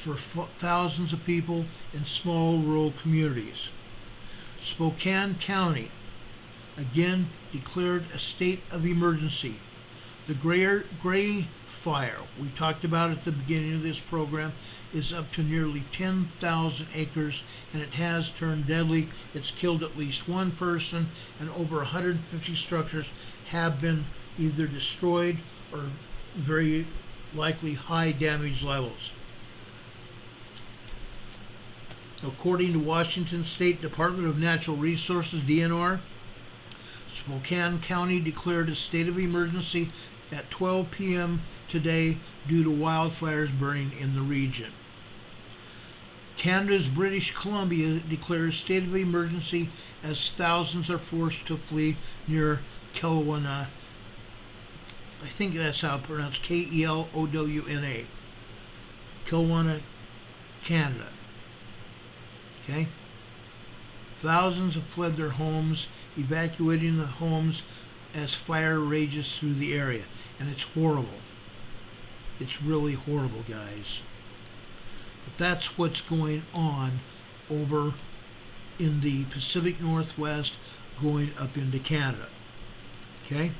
Speaker 1: for thousands of people in small rural communities. Spokane County again declared a state of emergency. The gray fire we talked about at the beginning of this program is up to nearly 10,000 acres and it has turned deadly. It's killed at least 1 person and over 150 structures have been either destroyed or very likely high damage levels. According to Washington State Department of Natural Resources, DNR, Spokane County declared a state of emergency at 12 p.m. today due to wildfires burning in the region. Canada's British Columbia declares state of emergency as thousands are forced to flee near Kelowna. I think that's how it's pronounced, Kelowna, Kelowna, Canada. Okay? Thousands have fled their homes, evacuating the homes as fire rages through the area. And it's horrible. It's really horrible, guys. But that's what's going on over in the Pacific Northwest going up into Canada. Okay?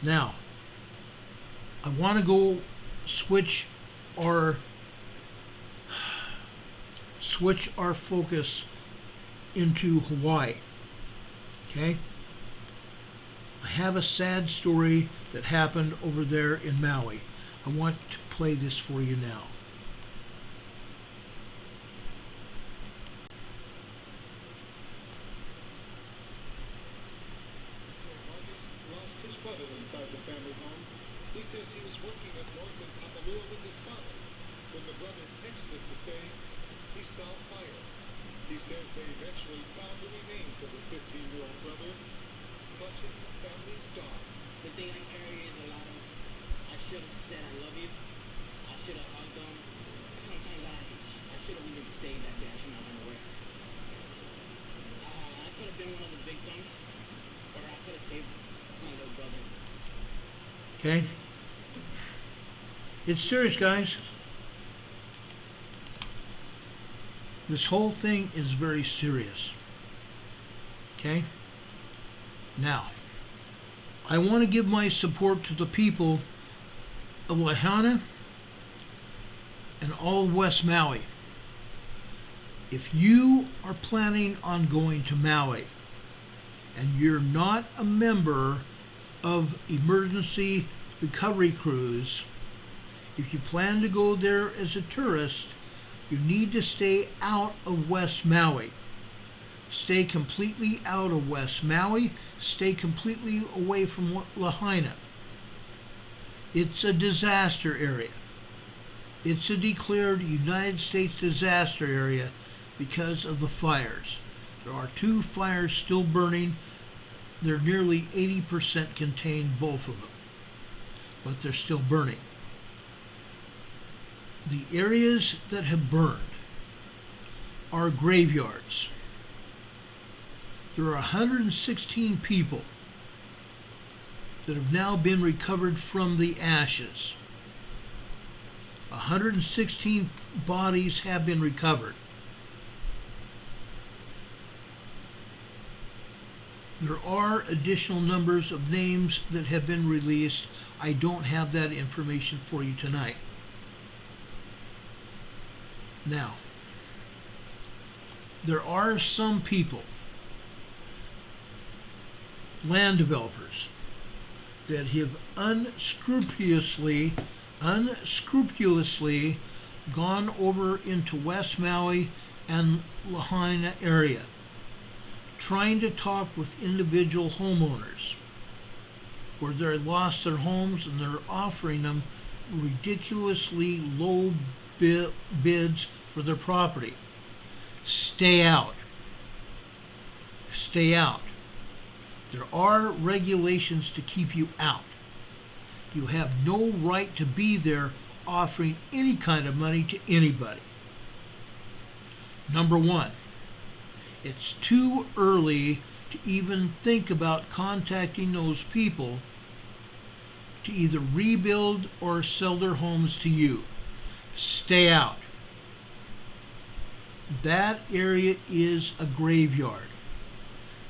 Speaker 1: Now, I want to go switch our focus into Hawaii. Okay? I have a sad story that happened over there in Maui. I want to play this for you now.
Speaker 4: Lost his brother inside the family home. He says he was working up north in Kapalua with his father when the brother texted to say he saw fire. He says they eventually found the remains of his 15-year-old brother clutching the family's dog.
Speaker 6: The thing I carry is a lot of, I should have said I love you. I should have hugged them. Sometimes I should have even stayed that day. I should not have been away. I could have been one of the victims, or I could have saved my little brother.
Speaker 1: Okay? It's serious, guys. This whole thing is very serious. Okay? Now, I want to give my support to the people of Lahaina and all of West Maui. If you are planning on going to Maui and you're not a member of emergency recovery crews, if you plan to go there as a tourist, you need to stay out of West Maui. Stay completely out of West Maui. Stay completely away from Lahaina. It's a disaster area. It's a declared United States disaster area because of the fires. There are 2 fires still burning. They're nearly 80% contained, both of them, but they're still burning. The areas that have burned are graveyards. There are 116 people that have now been recovered from the ashes. 116 bodies have been recovered. There are additional numbers of names that have been released. I don't have that information for you tonight. Now, there are some people, land developers, that have unscrupulously gone over into West Maui and Lahaina area, trying to talk with individual homeowners where they lost their homes, and they're offering them ridiculously low bids for their property. Stay out. Stay out. There are regulations to keep you out. You have no right to be there offering any kind of money to anybody. Number 1, it's too early to even think about contacting those people to either rebuild or sell their homes to you. Stay out. That area is a graveyard.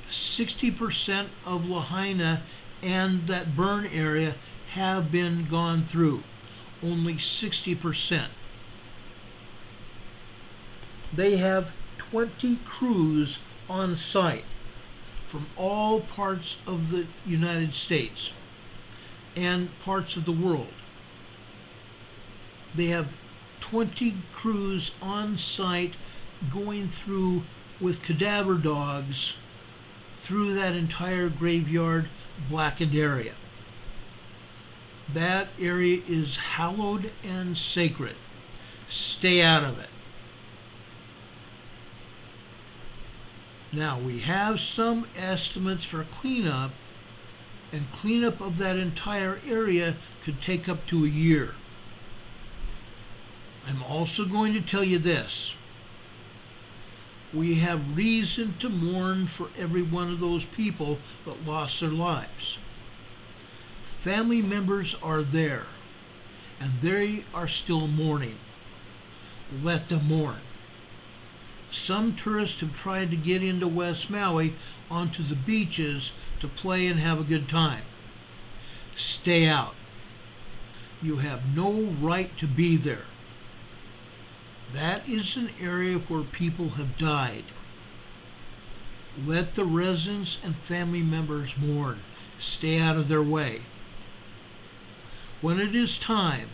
Speaker 1: 60% of Lahaina and that burn area have been gone through. Only 60%. They have 20 crews on site from all parts of the United States and parts of the world. They have 20 crews on site going through with cadaver dogs through that entire graveyard blackened area. That area is hallowed and sacred. Stay out of it. Now, we have some estimates for cleanup, and cleanup of that entire area could take up to a year. I'm also going to tell you this. We have reason to mourn for every one of those people that lost their lives. Family members are there, and they are still mourning. Let them mourn. Some tourists have tried to get into West Maui onto the beaches to play and have a good time. Stay out. You have no right to be there. That is an area where people have died. Let the residents and family members mourn. Stay out of their way. When it is time,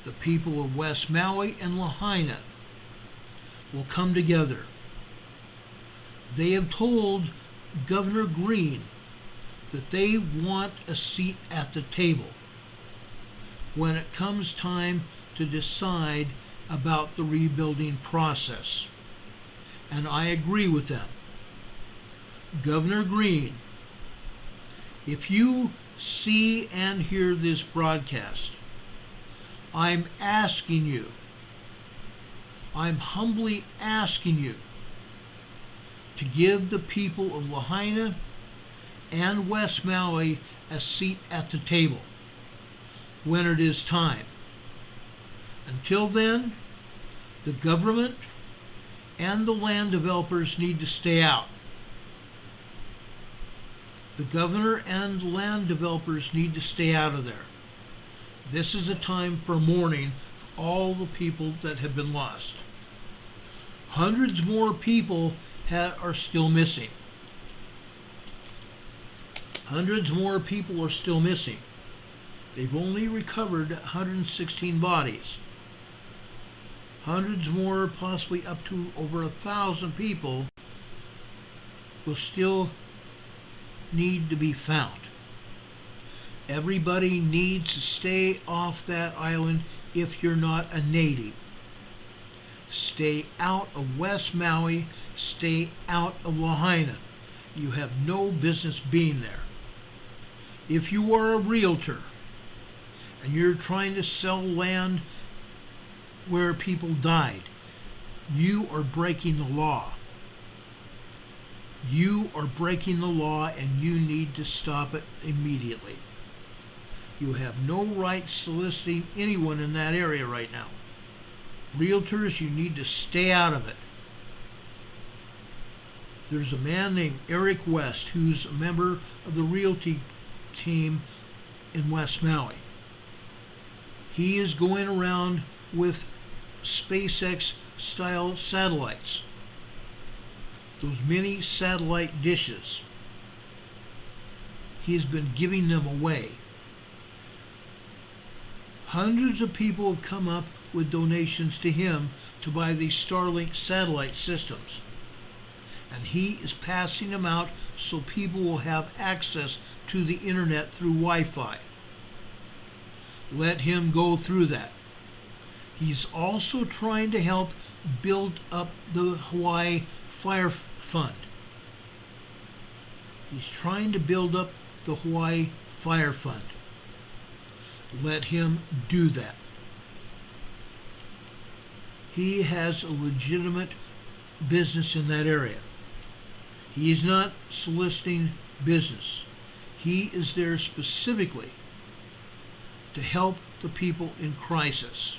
Speaker 1: the people of West Maui and Lahaina will come together. They have told Governor Green that they want a seat at the table when it comes time to decide about the rebuilding process. And I agree with them. Governor Green, if you see and hear this broadcast, I'm asking you, I'm humbly asking you to give the people of Lahaina and West Maui a seat at the table when it is time. Until then, the government and the land developers need to stay out. The governor and land developers need to stay out of there. This is a time for mourning for all the people that have been lost. Hundreds more people are still missing. Hundreds more people are still missing. They've only recovered 116 bodies. Hundreds more, possibly up to over 1,000 people, will still need to be found. Everybody needs to stay off that island if you're not a native. Stay out of West Maui, stay out of Lahaina. You have no business being there. If you are a realtor and you're trying to sell land where people died, you are breaking the law. You are breaking the law and you need to stop it immediately. You have no right soliciting anyone in that area right now. Realtors, you need to stay out of it. There's a man named Eric West who's a member of the realty team in West Maui. He is going around with SpaceX style satellites, those mini satellite dishes. He has been giving them away. Hundreds of people have come up with donations to him to buy these Starlink satellite systems. And he is passing them out so people will have access to the internet through Wi-Fi. Let him go through that. He's also trying to help build up the Hawaii Fire Fund. He's trying to build up the Hawaii Fire Fund. Let him do that. He has a legitimate business in that area. He is not soliciting business. He is there specifically to help the people in crisis.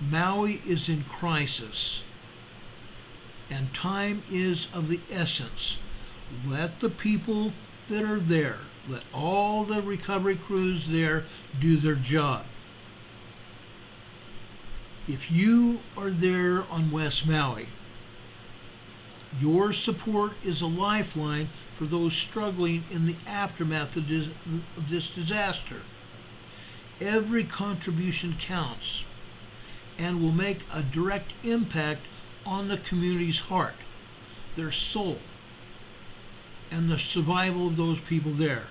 Speaker 1: Maui is in crisis, and time is of the essence. Let the people that are there, let all the recovery crews there do their job. If you are there on West Maui, your support is a lifeline for those struggling in the aftermath of this disaster. Every contribution counts and will make a direct impact on the community's heart, their soul, and the survival of those people there.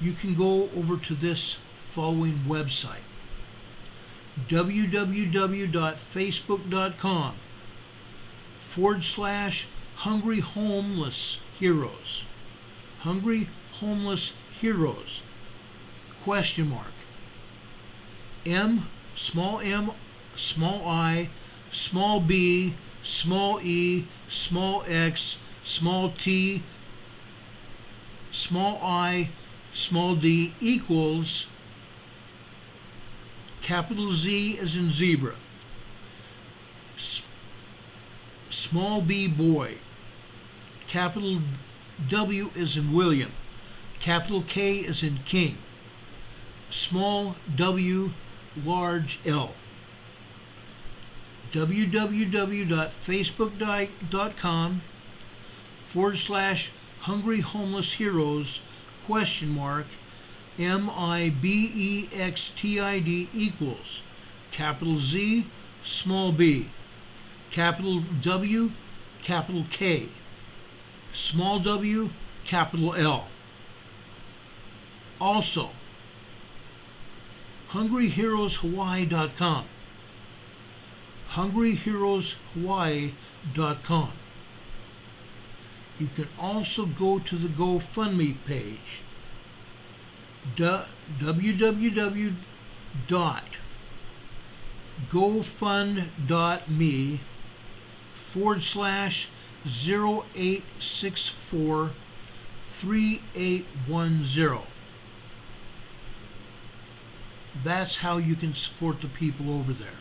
Speaker 1: You can go over to this following website: www.facebook.com/Hungry Homeless Heroes. Hungry Homeless Heroes. Question mark. M, small I, small b, small e, small x, small t, small I, small d equals capital Z as in zebra, small b boy, capital W as in William, capital K as in king, small w, large L. www.facebook.com/Hungry Homeless Heroes MIBEXTID equals capital Z, small b, capital W, capital K, small w, capital L. Also, hungryheroeshawaii.com, hungryheroeshawaii.com. You can also go to the GoFundMe page, www.gofund.me/08643810. That's how you can support the people over there.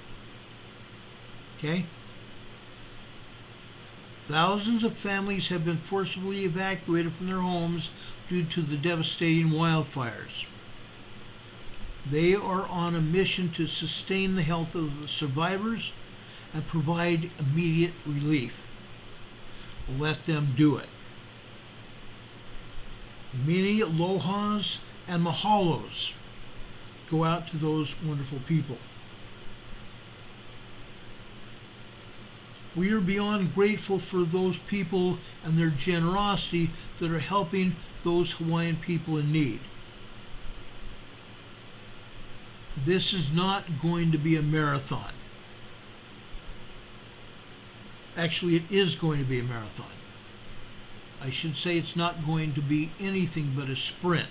Speaker 1: Okay? Thousands of families have been forcibly evacuated from their homes due to the devastating wildfires. They are on a mission to sustain the health of the survivors and provide immediate relief. Let them do it. Many alohas and mahalos go out to those wonderful people. We are beyond grateful for those people and their generosity that are helping those Hawaiian people in need. This is not going to be a marathon. Actually, it is going to be a marathon. I should say it's not going to be anything but a sprint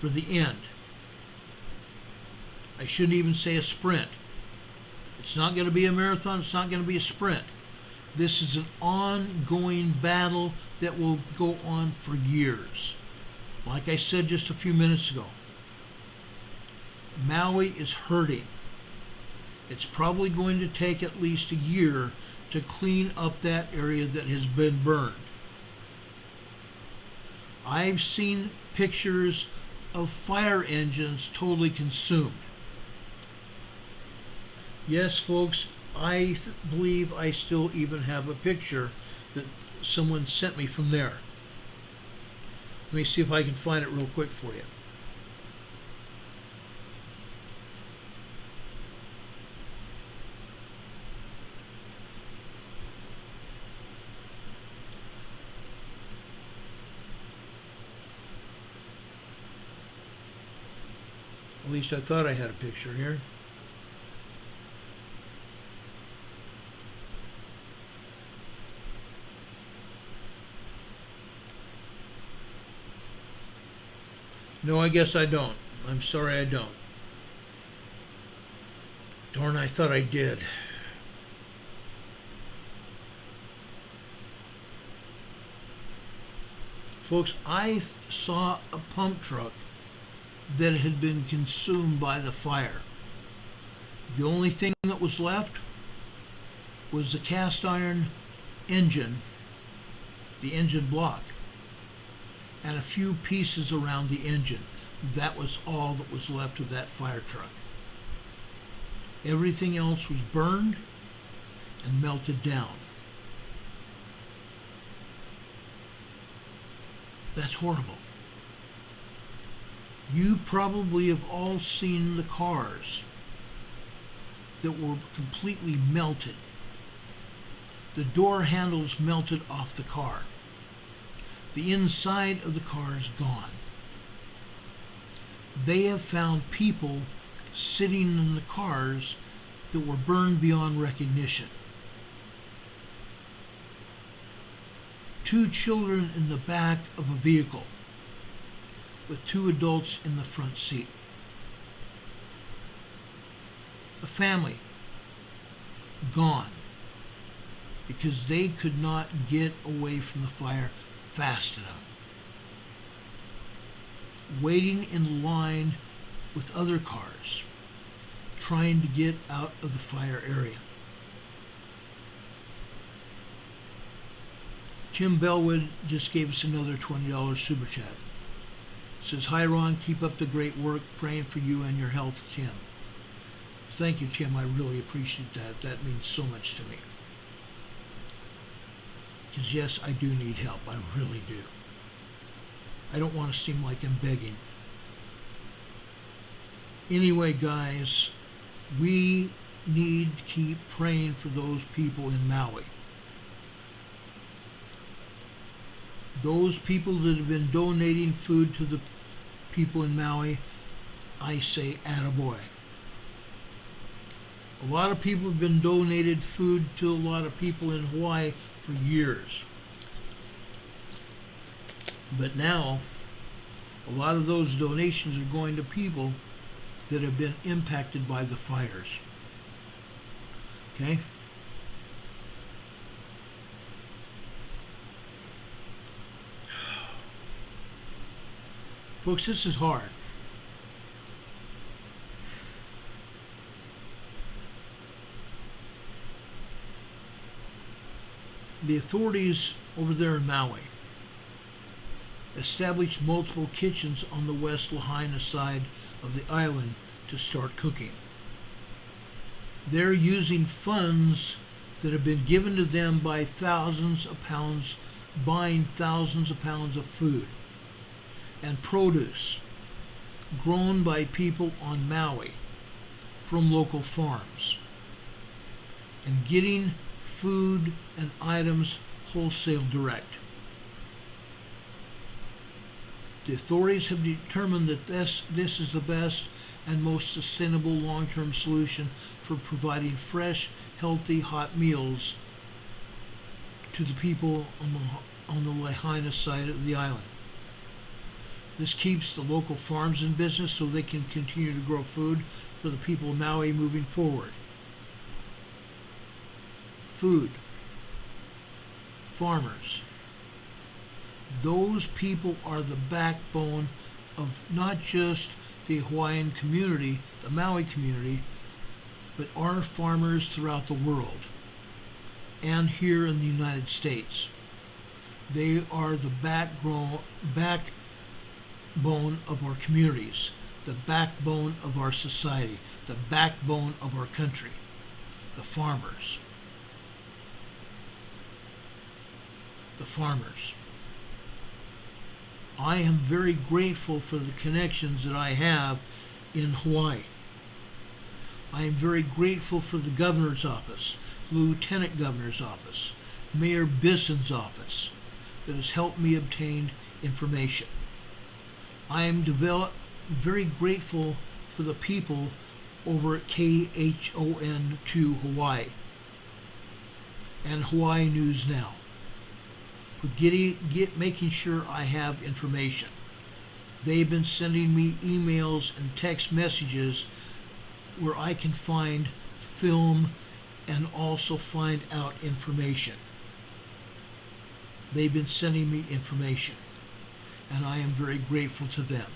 Speaker 1: for the end. I shouldn't even say a sprint. It's not going to be a marathon. It's not going to be a sprint. This is an ongoing battle that will go on for years. Like I said just a few minutes ago, Maui is hurting. It's probably going to take at least a year to clean up that area that has been burned. I've seen pictures of fire engines totally consumed. Yes, folks, I believe I still even have a picture that someone sent me from there. Let me see if I can find it real quick for you. At least I thought I had a picture here. No, I guess I don't. I'm sorry, I don't. Darn, I thought I did. Folks, I saw a pump truck that had been consumed by the fire. The only thing that was left was the cast iron engine, the engine block, and a few pieces around the engine. That was all that was left of that fire truck. Everything else was burned and melted down. That's horrible. You probably have all seen the cars that were completely melted. The door handles melted off the car. The inside of the car is gone. They have found people sitting in the cars that were burned beyond recognition. 2 children in the back of a vehicle with 2 adults in the front seat. A family gone because they could not get away from the fire fast enough. Waiting in line with other cars, trying to get out of the fire area. Tim Bellwood just gave us another $20 super chat. Says, "Hi Ron, keep up the great work, praying for you and your health, Tim." Thank you, Tim. I really appreciate that. That means so much to me. Because yes, I do need help. I really do. I don't want to seem like I'm begging. Anyway, guys, we need to keep praying for those people in Maui. Those people that have been donating food to the people in Maui, I say attaboy. A lot of people have been donated food to a lot of people in Hawaii for years. But now, a lot of those donations are going to people that have been impacted by the fires. Okay? Folks, this is hard. The authorities over there in Maui established multiple kitchens on the West Lahaina side of the island to start cooking. They're using funds that have been given to them by thousands of pounds, buying thousands of pounds of food and produce grown by people on Maui from local farms, and getting food and items wholesale direct. The authorities have determined that this is the best and most sustainable long-term solution for providing fresh, healthy, hot meals to the people on the Lahaina side of the island. This keeps the local farms in business so they can continue to grow food for the people of Maui moving forward. Food, farmers, those people are the backbone of not just the Hawaiian community, the Maui community, but our farmers throughout the world and here in the United States. They are the backbone of our communities, the backbone of our society, the backbone of our country, the farmers. The farmers. I am very grateful for the connections that I have in Hawaii. I am very grateful for the governor's office, the lieutenant governor's office, Mayor Bisson's office that has helped me obtain information. I am very grateful for the people over at KHON2 Hawaii and Hawaii News Now for making sure I have information. They've been sending me emails and text messages where I can find film and also find out information. They've been sending me information, and I am very grateful to them.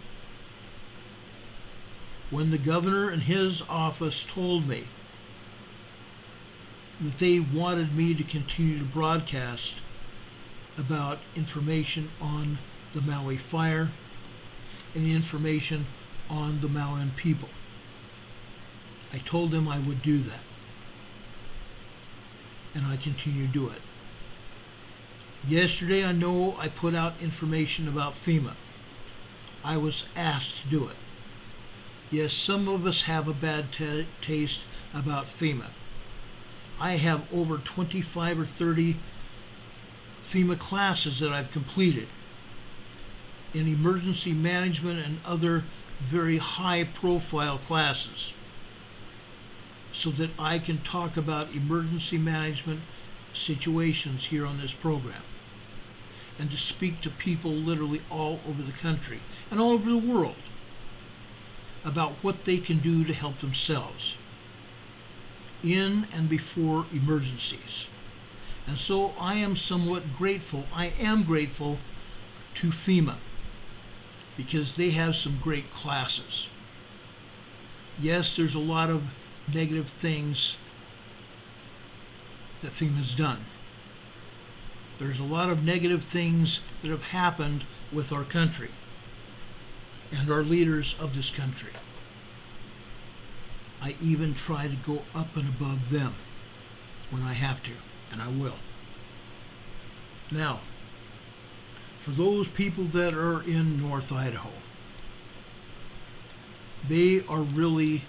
Speaker 1: When the governor and his office told me that they wanted me to continue to broadcast about information on the Maui fire and information on the Mauian people, I told them I would do that, and I continue to do it. Yesterday, I know I put out information about FEMA. I was asked to do it. Yes, some of us have a bad taste about FEMA. I have over 25 or 30 FEMA classes that I've completed in emergency management and other very high profile classes, so that I can talk about emergency management situations here on this program, and to speak to people literally all over the country and all over the world about what they can do to help themselves in and before emergencies. And so I am somewhat grateful. I am grateful to FEMA because they have some great classes. Yes, there's a lot of negative things that FEMA's done. There's a lot of negative things that have happened with our country and our leaders of this country. I even try to go up and above them when I have to, and I will. Now, for those people that are in North Idaho, they are really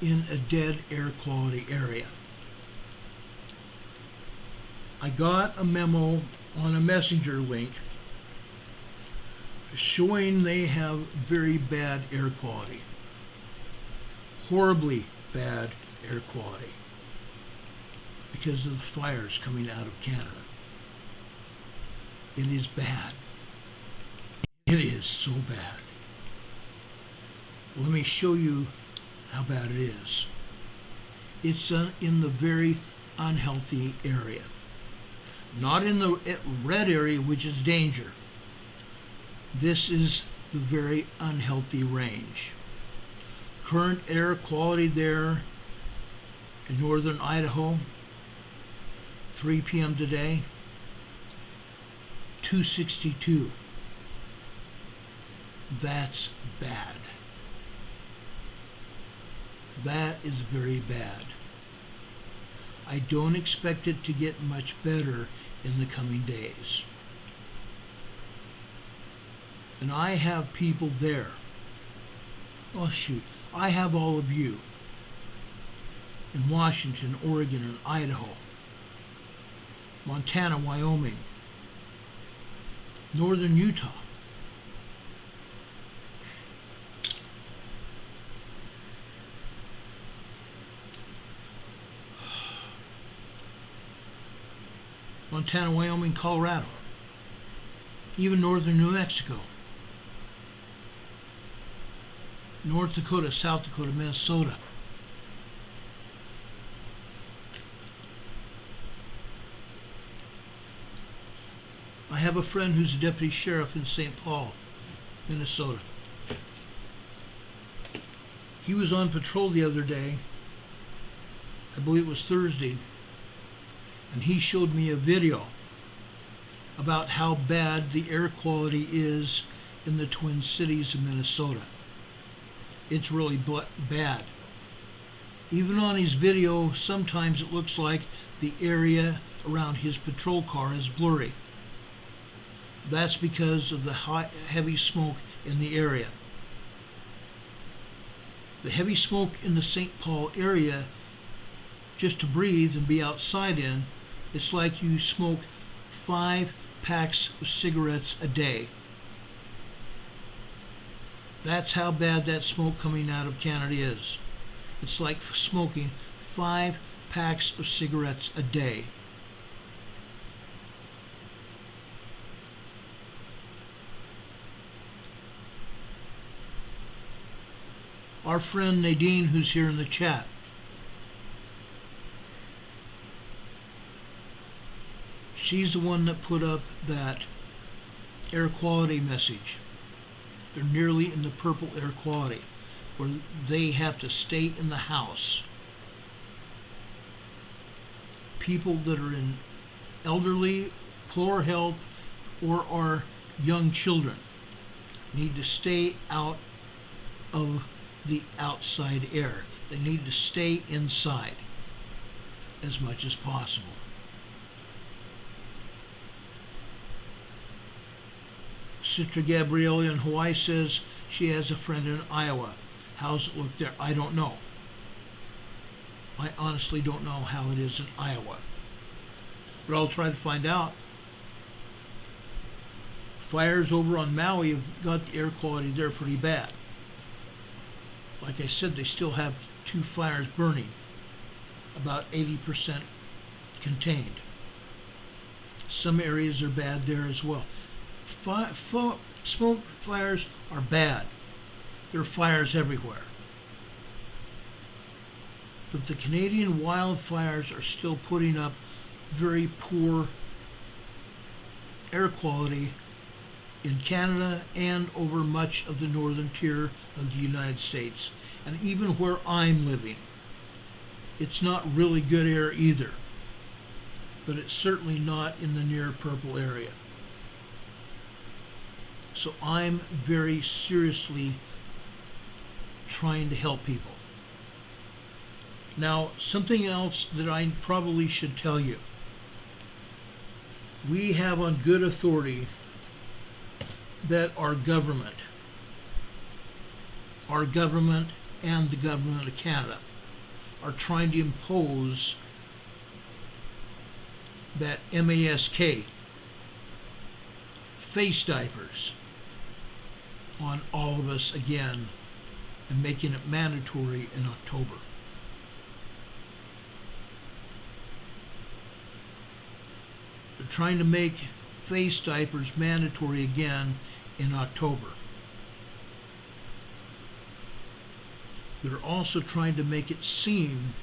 Speaker 1: in a dead air quality area. I got a memo on a messenger link showing they have very bad air quality. Horribly bad air quality because of the fires coming out of Canada. It is bad. It is so bad. Let me show you how bad it is. It's in the very unhealthy area. Not in the red area, which is danger. This is the very unhealthy range. Current air quality there in northern Idaho, 3 p.m. today, 262. That's bad. That is very bad. I don't expect it to get much better in the coming days. And I have people there. Oh shoot, I have all of you in Washington, Oregon, and Idaho, Montana, Wyoming, northern Utah. Montana, Wyoming, Colorado, even northern New Mexico, North Dakota, South Dakota, Minnesota. I have a friend who's a deputy sheriff in St. Paul, Minnesota. He was on patrol the other day, I believe it was Thursday, and he showed me a video about how bad the air quality is in the Twin Cities of Minnesota. It's really bad. Even on his video, sometimes it looks like the area around his patrol car is blurry. That's because of the heavy smoke in the area. The heavy smoke in the St. Paul area, just to breathe and be outside in, it's like you smoke 5 packs of cigarettes a day. That's how bad that smoke coming out of Canada is. It's like smoking 5 packs of cigarettes a day. Our friend Nadine, who's here in the chat, she's the one that put up that air quality message. They're nearly in the purple air quality, where they have to stay in the house. People that are in elderly, poor health, or are young children need to stay out of the outside air. They need to stay inside as much as possible. Sister Gabrielle in Hawaii says she has a friend in Iowa. How's it look there? I don't know. I honestly don't know how it is in Iowa. But I'll try to find out. Fires over on Maui have got the air quality there pretty bad. Like I said, they still have 2 fires burning, about 80% contained. Some areas are bad there as well. Smoke fires are bad. There are fires everywhere. But the Canadian wildfires are still putting up very poor air quality in Canada and over much of the northern tier of the United States. And even where I'm living, it's not really good air either. But it's certainly not in the near purple area. So I'm very seriously trying to help people. Now, something else that I probably should tell you. We have on good authority that our government and the government of Canada are trying to impose that MASK, face diapers, on all of us again and making it mandatory in October. They're trying to make face diapers mandatory again in October. They're also trying to make it seem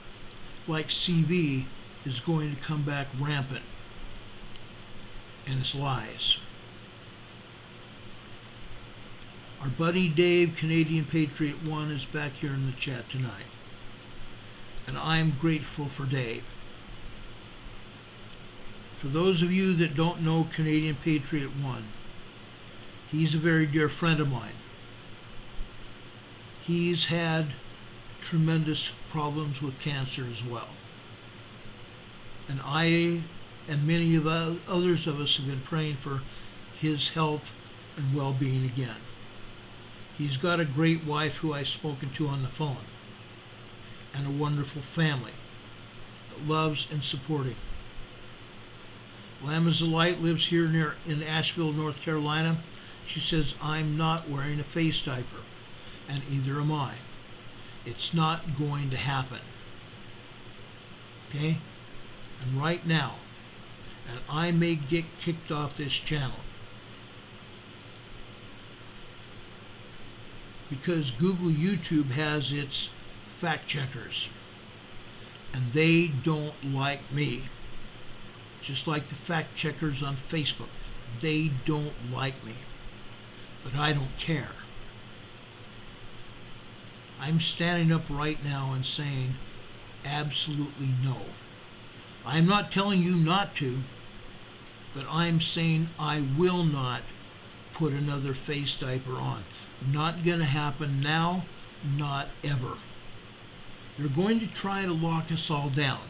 Speaker 1: like CV is going to come back rampant, and it's lies. Our buddy Dave, Canadian Patriot 1, is back here in the chat tonight, and I'm grateful for Dave. For those of you that don't know Canadian Patriot 1, he's a very dear friend of mine. He's had tremendous problems with cancer as well. And I and many of others of us have been praying for his health and well-being again. He's got a great wife who I've spoken to on the phone, and a wonderful family that loves and supports him. Lamb is the Light lives here in Asheville, North Carolina. She says, I'm not wearing a face diaper, and either am I. It's not going to happen. Okay? And right now, and I may get kicked off this channel because Google YouTube has its fact checkers, and they don't like me. Just like the fact checkers on Facebook. They don't like me. But I don't care. I'm standing up right now and saying absolutely no. I'm not telling you not to, but I'm saying I will not put another face diaper on. Not going to happen now, not ever. They're going to try to lock us all down.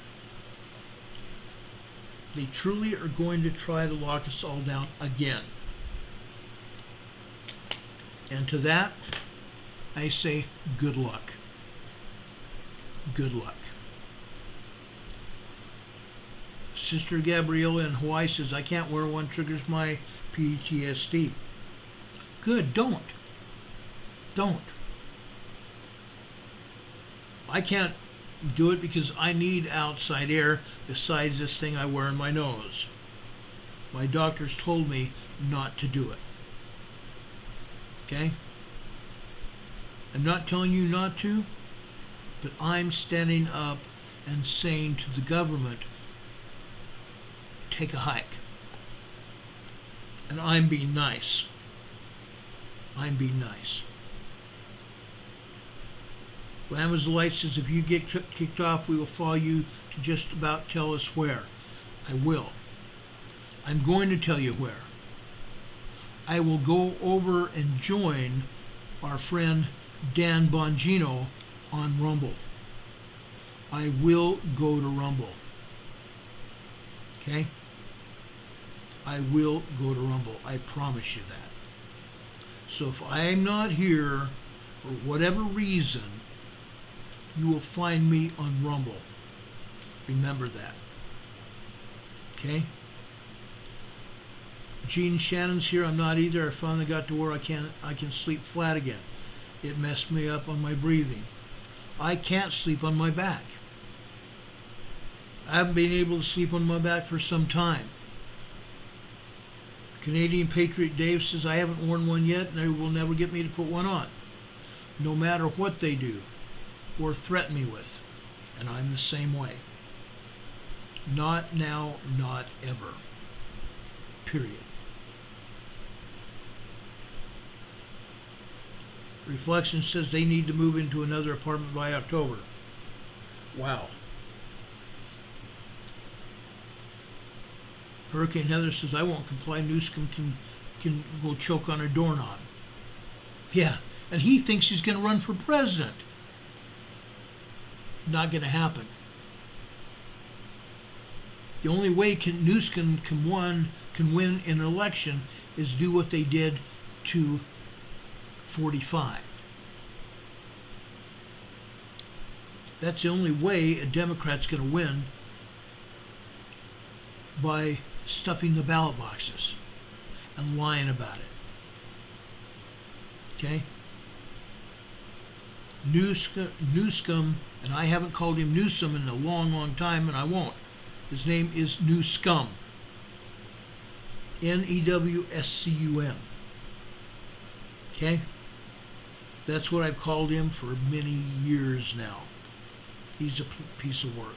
Speaker 1: They truly are going to try to lock us all down again. And to that, I say good luck. Good luck. Sister Gabriella in Hawaii says, I can't wear one, triggers my PTSD. Good, don't. Don't. I can't do it because I need outside air besides this thing I wear in my nose. My doctors told me not to do it. Okay? I'm not telling you not to, but I'm standing up and saying to the government, take a hike. And I'm being nice. I'm being nice. Lamb is the Light says, if you get kicked off, we will follow you to just about tell us where. I will. I'm going to tell you where. I will go over and join our friend Dan Bongino on Rumble. I will go to Rumble. Okay? I will go to Rumble. I promise you that. So if I'm not here for whatever reason, you will find me on Rumble. Remember that. Okay? Gene Shannon's here. I'm not either. I finally got to where I can sleep flat again. It messed me up on my breathing. I can't sleep on my back. I haven't been able to sleep on my back for some time. Canadian Patriot Dave says, I haven't worn one yet, and they will never get me to put one on, no matter what they do or threaten me with. And I'm the same way. Not now, not ever. Period. Reflection says they need to move into another apartment by October. Wow. Hurricane Heather says, I won't comply. Newsom can go choke on a doorknob. Yeah, and he thinks he's going to run for president. Not going to happen. The only way Newsom can win an election is do what they did to 45. That's the only way a Democrat's going to win, by stuffing the ballot boxes and lying about it. Okay? Newsom, and I haven't called him Newsom in a long, long time, and I won't. His name is Newscum. Newscum. Okay? That's what I've called him for many years now. He's a piece of work.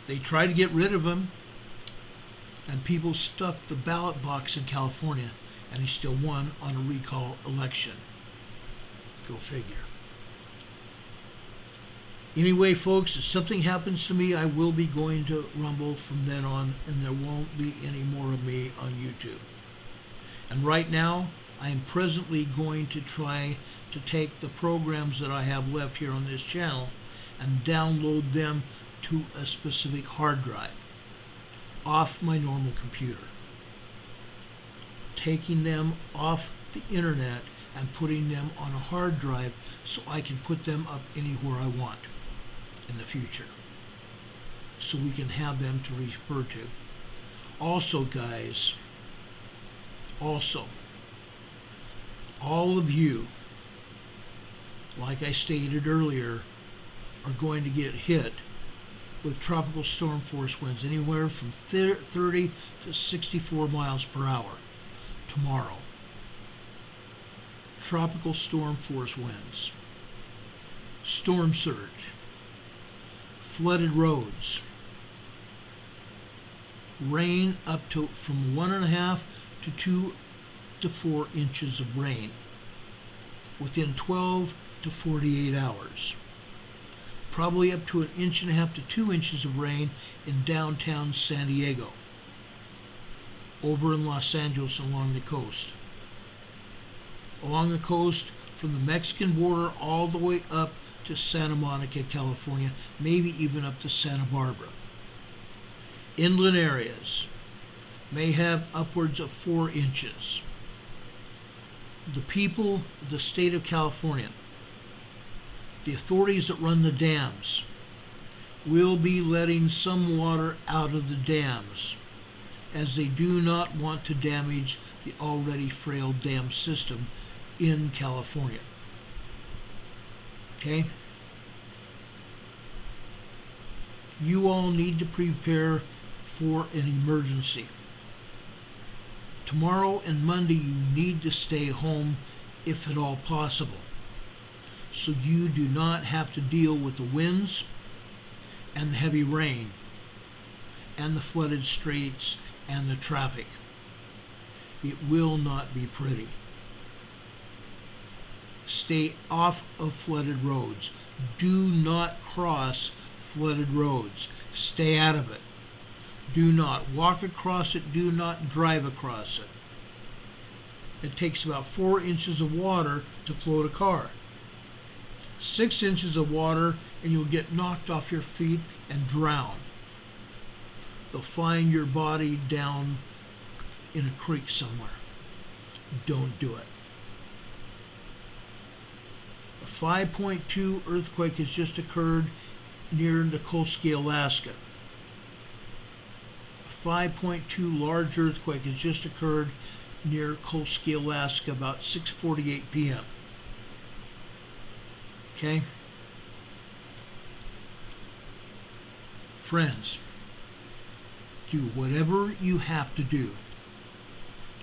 Speaker 1: They tried to get rid of him, and people stuffed the ballot box in California, and he still won on a recall election. Go figure. Anyway, folks, if something happens to me, I will be going to Rumble from then on, and there won't be any more of me on YouTube. And right now, I am presently going to try to take the programs that I have left here on this channel and download them to a specific hard drive off my normal computer. Taking them off the internet and putting them on a hard drive so I can put them up anywhere I want in the future, so we can have them to refer to. Also, guys, all of you, like I stated earlier, are going to get hit with tropical storm force winds anywhere from 30 to 64 miles per hour tomorrow. Tropical storm force winds, storm surge, flooded roads, rain up to from 1.5 to 2 to 4 inches of rain within 12 to 48 hours. Probably up to 1.5 to 2 inches of rain in downtown San Diego, over in Los Angeles along the coast. Along the coast from the Mexican border all the way up to Santa Monica, California, maybe even up to Santa Barbara. Inland areas may have upwards of 4 inches. The people of the state of California, the authorities that run the dams, will be letting some water out of the dams, as they do not want to damage the already frail dam system in California. Okay? You all need to prepare for an emergency. Tomorrow and Monday you need to stay home if at all possible, so you do not have to deal with the winds and the heavy rain and the flooded streets and the traffic. It will not be pretty. Stay off of flooded roads. Do not cross flooded roads. Stay out of it. Do not walk across it. Do not drive across it. It takes about 4 inches of water to float a car. 6 inches of water and you'll get knocked off your feet and drown. They'll find your body down in a creek somewhere. Don't do it. A 5.2 earthquake has just occurred near Nikolsky, Alaska. A 5.2 large earthquake has just occurred near Nikolsky, Alaska, about 6:48 p.m. Okay? Friends, do whatever you have to do.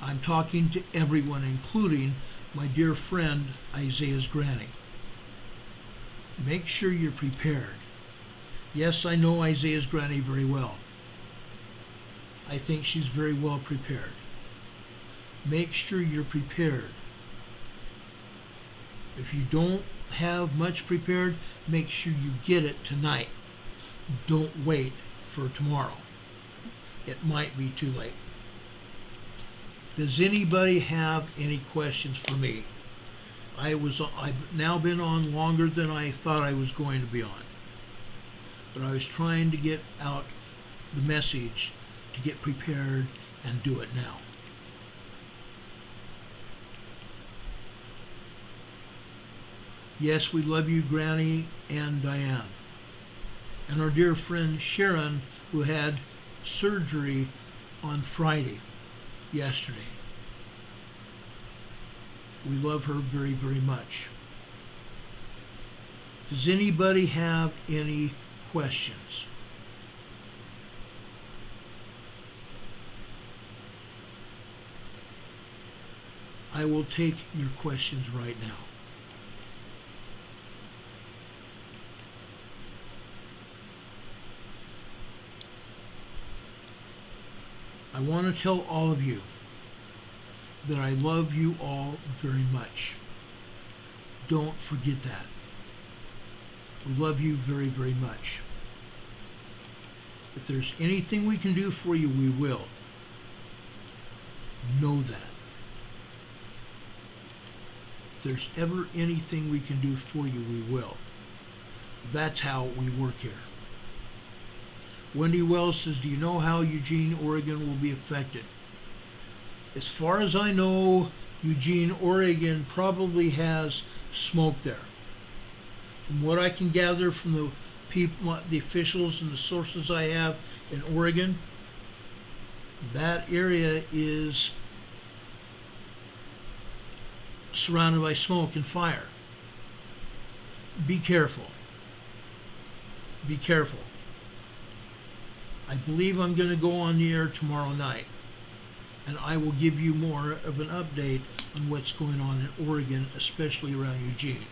Speaker 1: I'm talking to everyone, including my dear friend Isaiah's granny. Make sure you're prepared. Yes, I know Isaiah's granny very well. I think she's very well prepared. Make sure you're prepared. If you don't have much prepared, make sure you get it tonight. Don't wait for tomorrow. It might be too late. Does anybody have any questions for me? I've now been on longer than I thought I was going to be on. but I was trying to get out the message to get prepared and do it now. Yes, we love you, Granny and Diane. And our dear friend Sharon, who had surgery on Friday, yesterday. We love her very, very much. Does anybody have any questions? I will take your questions right now. I want to tell all of you that I love you all very much. Don't forget that. We love you very, very much. If there's anything we can do for you, we will. Know that. If there's ever anything we can do for you, we will. That's how we work here. Wendy Wells says, do you know how Eugene, Oregon will be affected? As far as I know, Eugene, Oregon probably has smoke there. From what I can gather from the people, the officials and the sources I have in Oregon, that area is surrounded by smoke and fire. Be careful. Be careful. I believe I'm going to go on the air tomorrow night, and I will give you more of an update on what's going on in Oregon, especially around Eugene.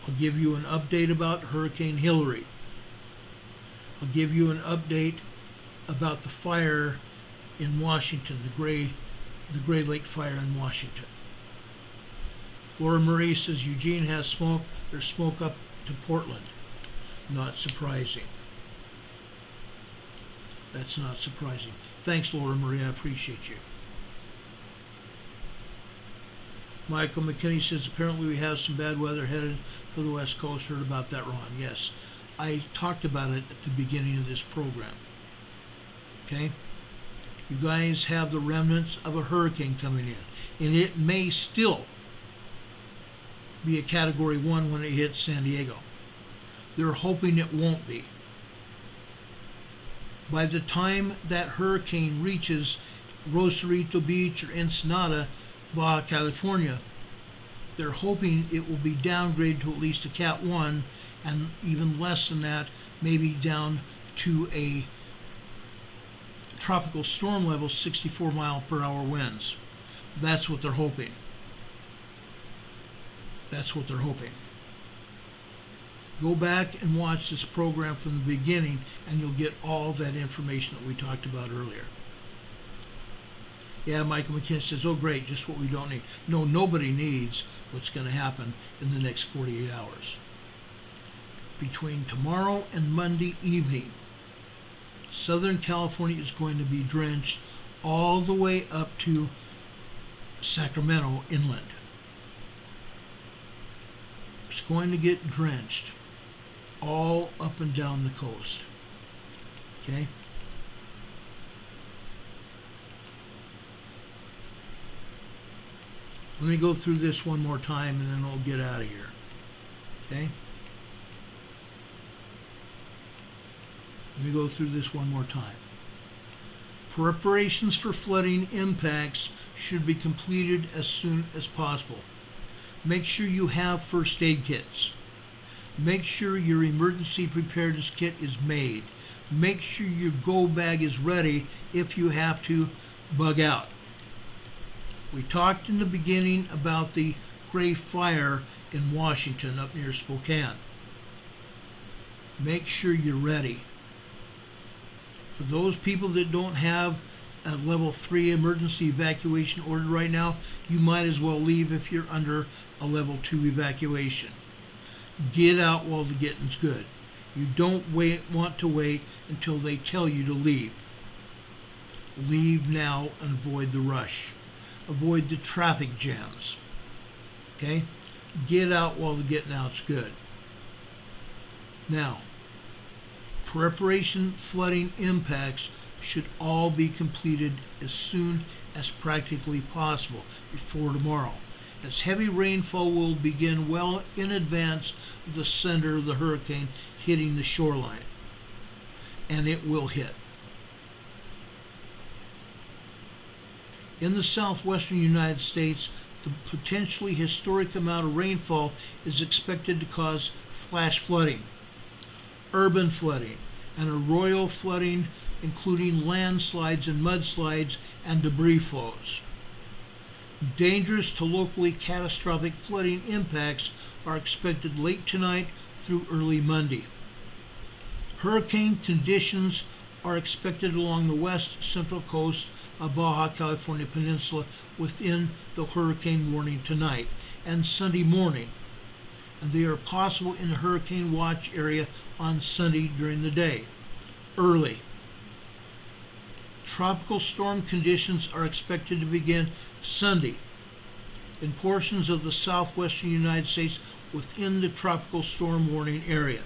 Speaker 1: I'll give you an update about Hurricane Hilery. I'll give you an update about the fire in Washington, the Gray Lake fire in Washington. Laura Marie says Eugene has smoke. There's smoke up to Portland. Not surprising. That's not surprising. Thanks, Laura Marie. I appreciate you. Michael McKinney says apparently we have some bad weather headed for the West Coast. Heard about that, Ron? Yes. I talked about it at the beginning of this program. Okay? You guys have the remnants of a hurricane coming in, and it may still be a Category 1 when it hits San Diego. They're hoping it won't be. By the time that hurricane reaches Rosarito Beach or Ensenada, Baja California, they're hoping it will be downgraded to at least a Cat 1, and even less than that, maybe down to a tropical storm level, 64 mile per hour winds. That's what they're hoping. That's what they're hoping. Go back and watch this program from the beginning, and you'll get all that information that we talked about earlier. Yeah, Michael McKinnon says, oh great, just what we don't need. No, nobody needs what's going to happen in the next 48 hours. Between tomorrow and Monday evening, Southern California is going to be drenched all the way up to Sacramento inland. It's going to get drenched all up and down the coast. Okay? Let me go through this one more time and then I'll get out of here. Okay? Let me go through this one more time. Preparations for flooding impacts should be completed as soon as possible. Make sure you have first aid kits. Make sure your emergency preparedness kit is made. Make sure your go bag is ready if you have to bug out. We talked in the beginning about the Gray Fire in Washington up near Spokane. Make sure you're ready. For those people that don't have a level 3 emergency evacuation order right now, you might as well leave if you're under a level 2 evacuation. Get out while the getting's good. You don't want to wait until they tell you to leave. Leave now and avoid the rush. Avoid the traffic jams. Okay? Get out while the getting out's good. Now, Preparation flooding impacts should all be completed as soon as practically possible before tomorrow, as heavy rainfall will begin well in advance of the center of the hurricane hitting the shoreline. And it will hit. In the southwestern United States, the potentially historic amount of rainfall is expected to cause flash flooding, urban flooding, and arroyo flooding, including landslides and mudslides and debris flows. Dangerous to locally catastrophic flooding impacts are expected late tonight through early Monday. Hurricane conditions are expected along the west central coast of Baja California Peninsula within the hurricane warning tonight and Sunday morning, and they are possible in the hurricane watch area on Sunday during the day, early. Tropical storm conditions are expected to begin Sunday in portions of the southwestern United States within the tropical storm warning area.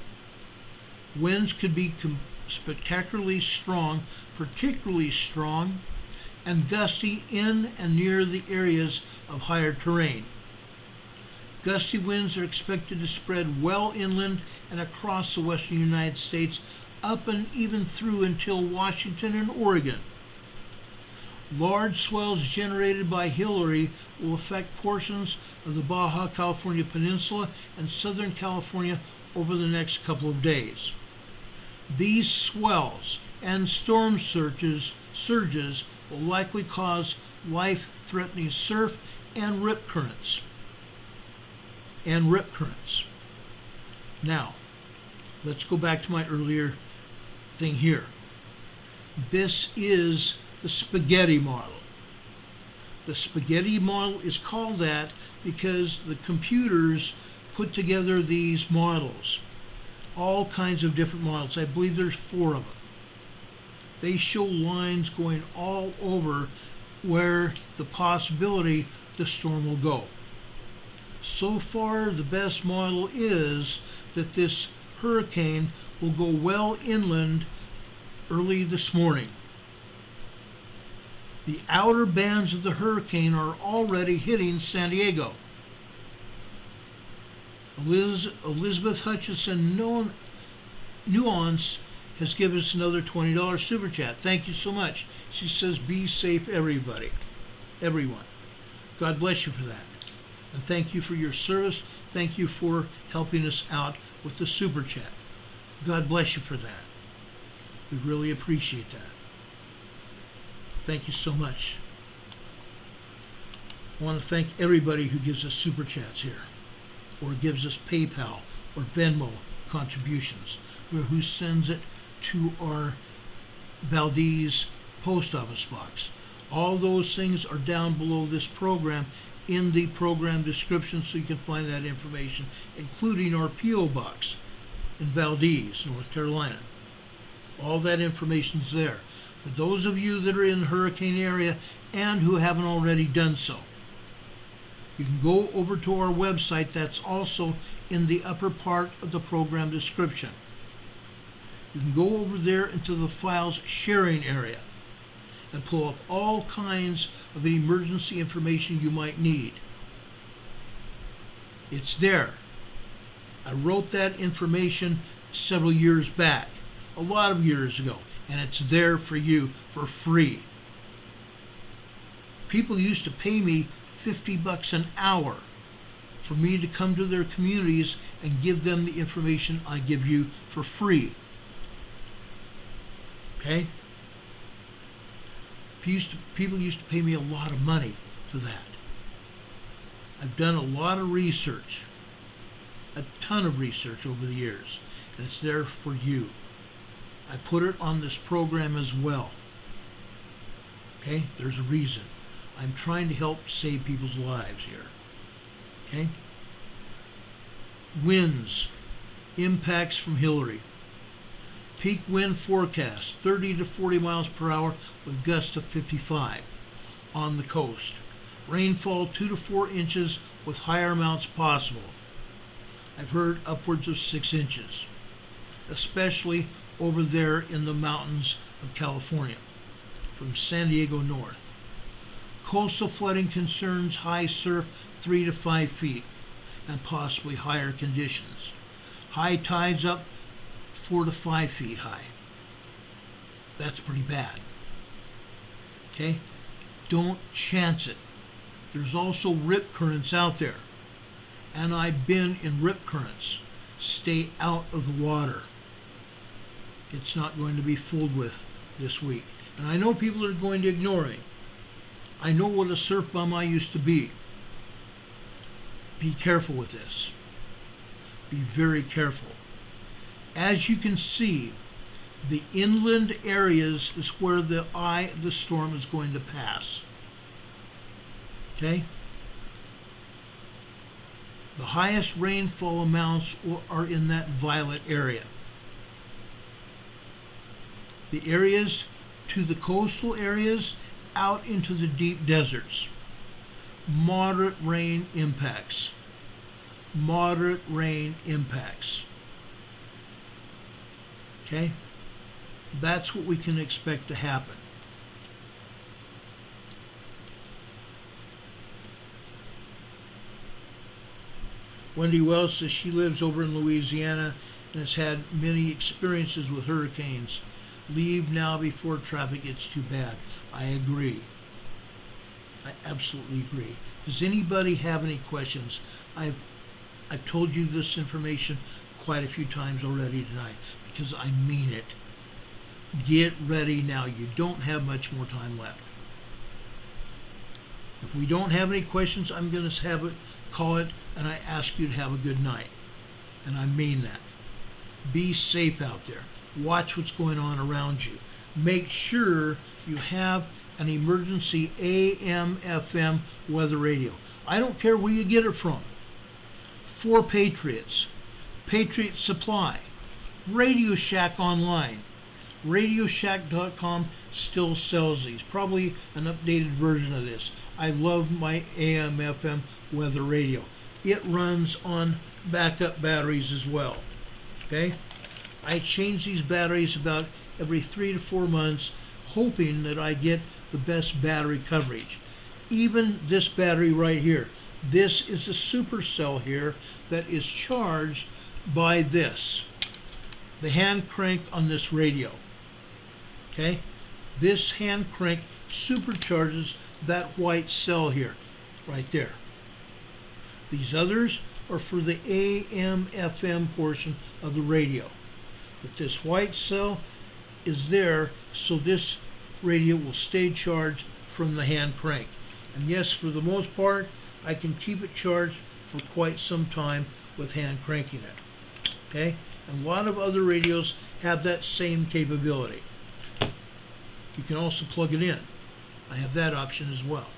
Speaker 1: Winds could be spectacularly strong, particularly strong, and gusty in and near the areas of higher terrain. Gusty winds are expected to spread well inland and across the western United States, up and even through until Washington and Oregon. Large swells generated by Hilery will affect portions of the Baja California Peninsula and Southern California over the next couple of days. These swells and storm surges will likely cause life-threatening surf and rip currents. Now, let's go back to my earlier thing here. This is the spaghetti model. The spaghetti model is called that because the computers put together these models, all kinds of different models. I believe there's 4 of them. They show lines going all over where the possibility the storm will go. So far, the best model is that this hurricane will go well inland early this morning. The outer bands of the hurricane are already hitting San Diego. Elizabeth Hutchison Nuance has given us another $20 super chat. Thank you so much. She says, be safe, everybody. Everyone. God bless you for that. And thank you for your service. Thank you for helping us out with the super chat. God bless you for that. We really appreciate that. Thank you so much. I want to thank everybody who gives us super chats here, or gives us PayPal or Venmo contributions, or who sends it to our Valdese post office box. All those things are down below this program in the program description, so you can find that information, including our P.O. box in Valdese, North Carolina. All that information's there. For those of you that are in the hurricane area and who haven't already done so, you can go over to our website. That's also in the upper part of the program description. You can go over there into the files sharing area and pull up all kinds of emergency information you might need. It's there. I wrote that information several years back, a lot of years ago, and it's there for you for free. People used to pay me $50 an hour for me to come to their communities and give them the information I give you for free. Okay? People used to pay me a lot of money for that. I've done a lot of research, a ton of research over the years, and it's there for you. I put it on this program as well. Okay? There's a reason. I'm trying to help save people's lives here. Okay? Winds, impacts from Hilery. Peak wind forecast, 30 to 40 miles per hour with gusts of 55 on the coast. Rainfall 2 to 4 inches with higher amounts possible. I've heard upwards of 6 inches, especially over there in the mountains of California, from San Diego north. Coastal flooding concerns high surf 3 to 5 feet and possibly higher conditions. High tides up 4 to 5 feet high. That's pretty bad. Okay? Don't chance it. There's also rip currents out there. And I've been in rip currents. Stay out of the water. It's not going to be fooled with this week. And I know people are going to ignore me. I know what a surf bum I used to be. Be careful with this. Be very careful. As you can see, the inland areas is where the eye of the storm is going to pass. Okay? The highest rainfall amounts are in that violet area. The areas to the coastal areas out into the deep deserts. Moderate rain impacts. Moderate rain impacts. Okay? That's what we can expect to happen. Wendy Wells says she lives over in Louisiana and has had many experiences with hurricanes. Leave now before traffic gets too bad. I agree. I absolutely agree. Does anybody have any questions? I've told you this information quite a few times already tonight because I mean it. Get ready now. You don't have much more time left. If we don't have any questions, I'm going to call it, and I ask you to have a good night. And I mean that. Be safe out there. Watch what's going on around you. Make sure you have an emergency AM/FM weather radio. I don't care where you get it from. For Patriots, Patriot Supply, Radio Shack Online, RadioShack.com still sells these. Probably an updated version of this. I love my AM/FM weather radio. It runs on backup batteries as well. Okay? I change these batteries about every 3 to 4 months, hoping that I get the best battery coverage. Even this battery right here. This is a supercell here that is charged by this. The hand crank on this radio. Okay? This hand crank supercharges that white cell here, right there. These others are for the AM/FM portion of the radio. But this white cell is there so this radio will stay charged from the hand crank. And yes, for the most part, I can keep it charged for quite some time with hand cranking it. Okay? And a lot of other radios have that same capability. You can also plug it in. I have that option as well.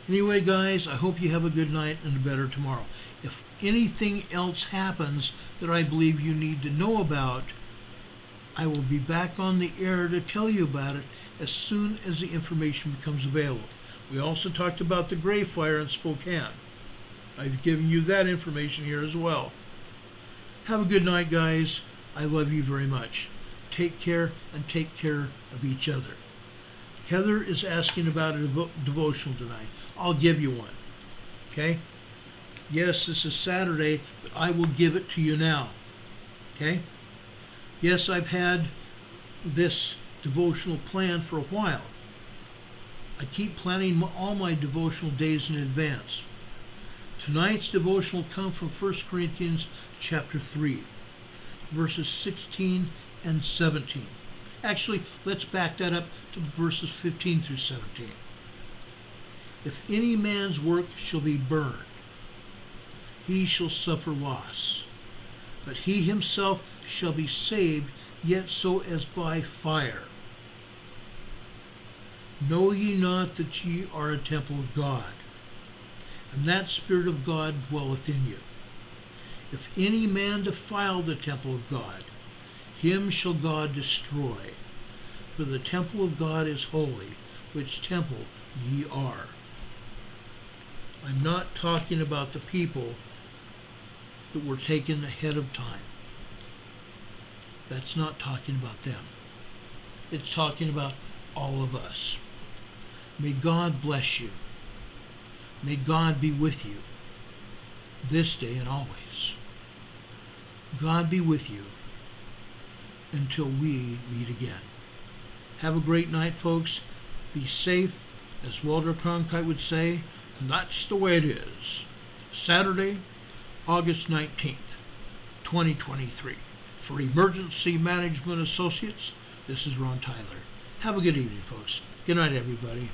Speaker 1: Anyway, guys, I hope you have a good night and a better tomorrow. If anything else happens that I believe you need to know about, I will be back on the air to tell you about it as soon as the information becomes available. We also talked about the Gray Fire in Spokane. I've given you that information here as well. Have a good night, guys. I love you very much. Take care and take care of each other. Heather is asking about a devotional tonight. I'll give you one. Okay? Yes, this is Saturday, but I will give it to you now. Okay? Yes, I've had this devotional plan for a while. I keep planning all my devotional days in advance. Tonight's devotional comes from 1 Corinthians chapter 3, verses 16 and 17. Actually, let's back that up to verses 15 through 17. If any man's work shall be burned, he shall suffer loss, but he himself shall be saved, yet so as by fire. Know ye not that ye are a temple of God, and that Spirit of God dwelleth in you? If any man defile the temple of God, him shall God destroy. For the temple of God is holy, which temple ye are. I'm not talking about the people that were taken ahead of time. That's not talking about them. It's talking about all of us. May God bless you. May God be with you this day and always. God be with you until we meet again. Have a great night, folks. Be safe, as Walter Cronkite would say, and that's the way it is. Saturday, August 19th, 2023. For Emergency Management Associates, this is Ron Tyler. Have a good evening, folks. Good night, everybody.